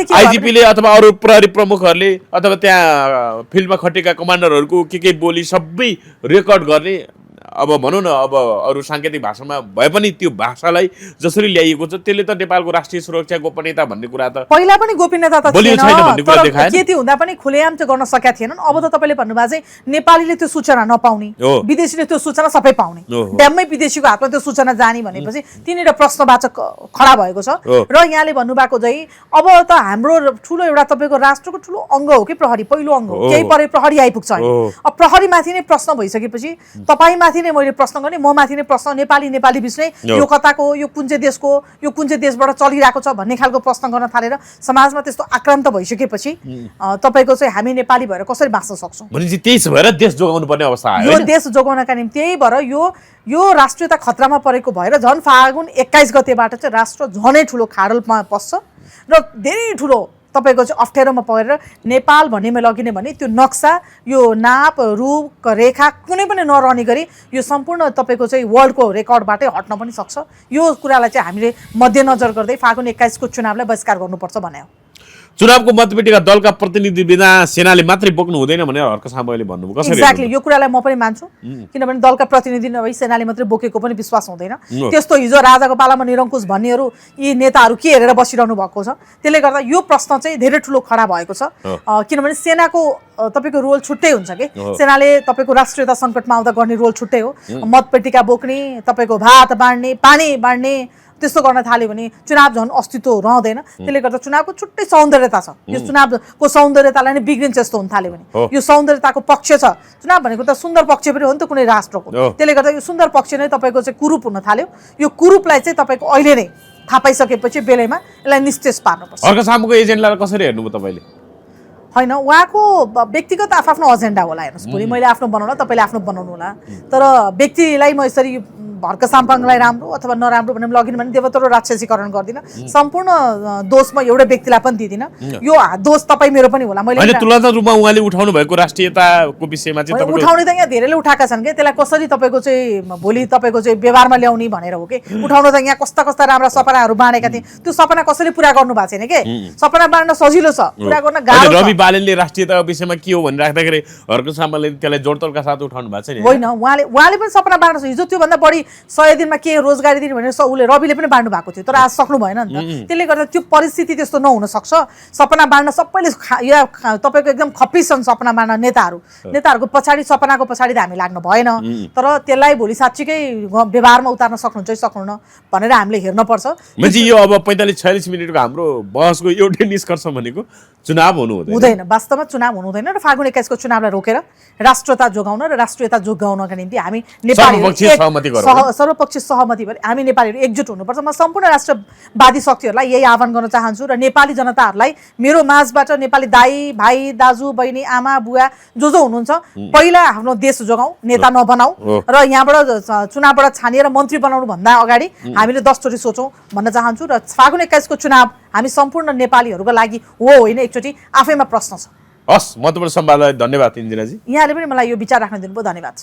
आइजिपीले अथवा अरू प्रहरी प्रमुखहरूले अथवा त्यहाँ फिल्डमा खटेका कमान्डरहरूको के बोली सबै रेकर्ड गर्ने, अब भनौँ न अब अरू साङ्केतिक भाषामा भए पनि त्यो भाषालाई जसरी ल्याइएको छ त्यसले त नेपालको राष्ट्रिय सुरक्षा गोपनीयता भन्ने कुरा त पहिला पनि गोपनीयता त थिएन, त्यति हुँदा पनि खुलेआम चाहिँ गर्न सकेका थिएनन्। अब त तपाईँले भन्नुभएको चाहिँ नेपालीले त्यो सूचना नपाउने, विदेशीले त्यो सूचना सबै पाउने, ड्याममै विदेशीको हातमा त्यो सूचना जाने भनेपछि तिनीहरू प्रश्नवाचक खडा भएको छ। र यहाँले भन्नुभएको चाहिँ अब त हाम्रो ठुलो एउटा तपाईँको राष्ट्रको ठुलो अङ्ग हो कि प्रहरी, पहिलो अङ्ग हो, केही परे प्रहरी आइपुग्छ। अब प्रहरीमाथि नै प्रश्न भइसकेपछि तपाईँमाथि नै मैले प्रश्न गर्ने, म माथि नै प्रश्न, नेपाली बिचमै यो कताको, यो कुन चाहिँ देशको, यो कुन चाहिँ देशबाट चलिरहेको छ भन्ने खालको प्रश्न गर्न थालेर समाजमा त्यस्तो आक्रान्त भइसकेपछि तपाईँको चाहिँ हामी नेपाली भएर कसरी बाँच्न सक्छौँ? त्यही भएर देश जोगाउनु पर्ने अवस्था आयो। यो देश जोगाउनका निम्ति त्यही भएर यो राष्ट्रियता खतरामा परेको भएर झन् फागुन 21 गतेबाट चाहिँ राष्ट्र झनै ठुलो खाडलमा पस्छ र धेरै ठुलो तपाईँको चाहिँ अप्ठ्यारोमा परेर नेपाल भन्नेमा लगिने भने त्यो नक्सा, यो नाप रूप रेखा कुनै पनि नरहने गरी यो सम्पूर्ण तपाईँको चाहिँ वर्ल्डको रेकर्डबाटै हट्न पनि सक्छ। यो कुरालाई चाहिँ हामीले मध्यनजर गर्दै फागुन 21 को चुनावलाई बहिष्कार गर्नुपर्छ भन्यो। चुनावको मतपेटिका दलका प्रतिनिधि बिना सेनाले मात्रै बोक्नु हुँदैन भनेर हर्क सामूले भन्नुभयो, कसरी? एक्ज्याक्टली, यो कुरालाई म पनि मान्छु, किनभने दलका प्रतिनिधि नभई सेनाले मात्रै बोकेको पनि विश्वास हुँदैन। त्यस्तो हिजो राजाको पालामा निरङ्कुश भन्नेहरू यी नेताहरू के हेरेर बसिरहनु भएको छ, त्यसले गर्दा यो प्रश्न चाहिँ धेरै ठुलो खडा भएको छ। किनभने सेनाको तपाईँको रोल छुट्टै हुन्छ कि, सेनाले तपाईँको राष्ट्रियता सङ्कटमा आउँदा गर्ने रोल छुट्टै हो। मतपेटिका बोक्ने, तपाईँको भात बाँड्ने, पानी बाँड्ने, त्यस्तो गर्न थाल्यो भने चुनाव झन् अस्तित्व रहँदैन। त्यसले गर्दा चुनावको छुट्टै सौन्दर्यता छ। यो चुनावको सौन्दर्यतालाई नै बिग्रिन्छ जस्तो हुन थाल्यो भने यो सौन्दर्यताको पक्ष छ। चुनाव भनेको त सुन्दर पक्ष पनि हो नि त कुनै राष्ट्रको। त्यसले गर्दा यो सुन्दर पक्ष नै तपाईँको चाहिँ कुरूप हुन थाल्यो। यो कुरूपलाई चाहिँ तपाईँको अहिले नै थाहा पाइसकेपछि बेलैमा यसलाई निस्तेज पार्नुपर्छ। अर्को सामुको एजेन्डालाई कसरी हेर्नुभयो तपाईँले? होइन, उहाँको व्यक्तिगत आफ्नो एजेन्डा होला। हेर्नुहोस्, भोलि मैले आफ्नो बनाउला, तपाईँले आफ्नो बनाउनु होला, तर व्यक्तिलाई म यसरी भर्क साम्पाङलाई राम्रो अथवा नराम्रो भनेर लगिन भने देवत्व र राक्षसीकरण गर्दिनँ। सम्पूर्ण दोष म एउटा व्यक्तिलाई पनि दिँदिनँ। यो दोष तपाईँ मेरो पनि होला। मैले तुलनात्मक रूपमा उहाँले उठाउनु भएको राष्ट्रियताको विषयमा चाहिँ उठाउने त यहाँ धेरैले उठाएका छन् कि त्यसलाई कसरी तपाईँको चाहिँ भोलि तपाईँको चाहिँ व्यवहारमा ल्याउने भनेर हो कि। उठाउन त यहाँ कस्ता कस्ता राम्रा सपनाहरू बाँडेका थिए, त्यो सपना कसैले पुरा गर्नु भएको छैन के। सपना बाँड्न सजिलो छ, पुरा गर्न गाह्रो छ। रवि बालेनले राष्ट्रियताको विषयमा के हो भनेर राख्दाखेरि हर्क साम्पाङले त्यसलाई जोडतोडका साथ उठाउनु भएको छैन। होइन, उहाँले पनि सपना बाँड्न सक्छ। हिजो त्योभन्दा बढी 100 दिनमा के रोजगारी दिने भनेर उसले रविले पनि बाँड्नु भएको थियो, तर आज सक्नु भएन नि त। त्यसले गर्दा त्यो परिस्थिति त्यस्तो नहुन सक्छ। सपना बाँड्न सबैले तपाईँको एकदम खप्पिस छन् सपना बाँड्न नेताहरूको पछाडि, सपनाको पछाडि त हामी लाग्नु भएन। तर त्यसलाई भोलि साँच्चीकै व्यवहारमा उतार्न सक्नुहुन्छ कि सक्नुहुन्न भनेर हामीले हेर्नुपर्छ। यो अब 45-46 मिनटको हाम्रो बहसको एउटै निष्कर्ष भनेको चुनाव हुँदैन। वास्तवमा चुनाव हुनु हुँदैन र फागुन 21 को चुनावलाई रोकेर राष्ट्रता जोगाउन र राष्ट्रियता जोगाउनका निम्ति हामी नेपालीहरू सर्वपक्षीय सहमति भएर हामी नेपालीहरू एकजुट हुनुपर्छ। म सम्पूर्ण राष्ट्रवादी शक्तिहरूलाई यही आह्वान गर्न चाहन्छु र नेपाली जनताहरूलाई मेरो माझबाट नेपाली दाई भाइ दाजु बहिनी आमा बुवा जो हुनुहुन्छ, पहिला आफ्नो देश जोगाउँ, नेता नबनाऊ र यहाँबाट चुनावबाट छानिएर मन्त्री बनाउनु भन्दा अगाडि हामीले 10 चोटि सोचौँ भन्न चाहन्छु। र फागुन 21 को चुनाव हामी सम्पूर्ण नेपालीहरूको लागि हो होइन एकचोटि आफैमा प्रश्न छ। हस्, महत्त्वपूर्ण संवादलाई धन्यवाद इन्दिराजी। यहाँले पनि मलाई यो विचार राख्न दिनुभयो, धन्यवाद।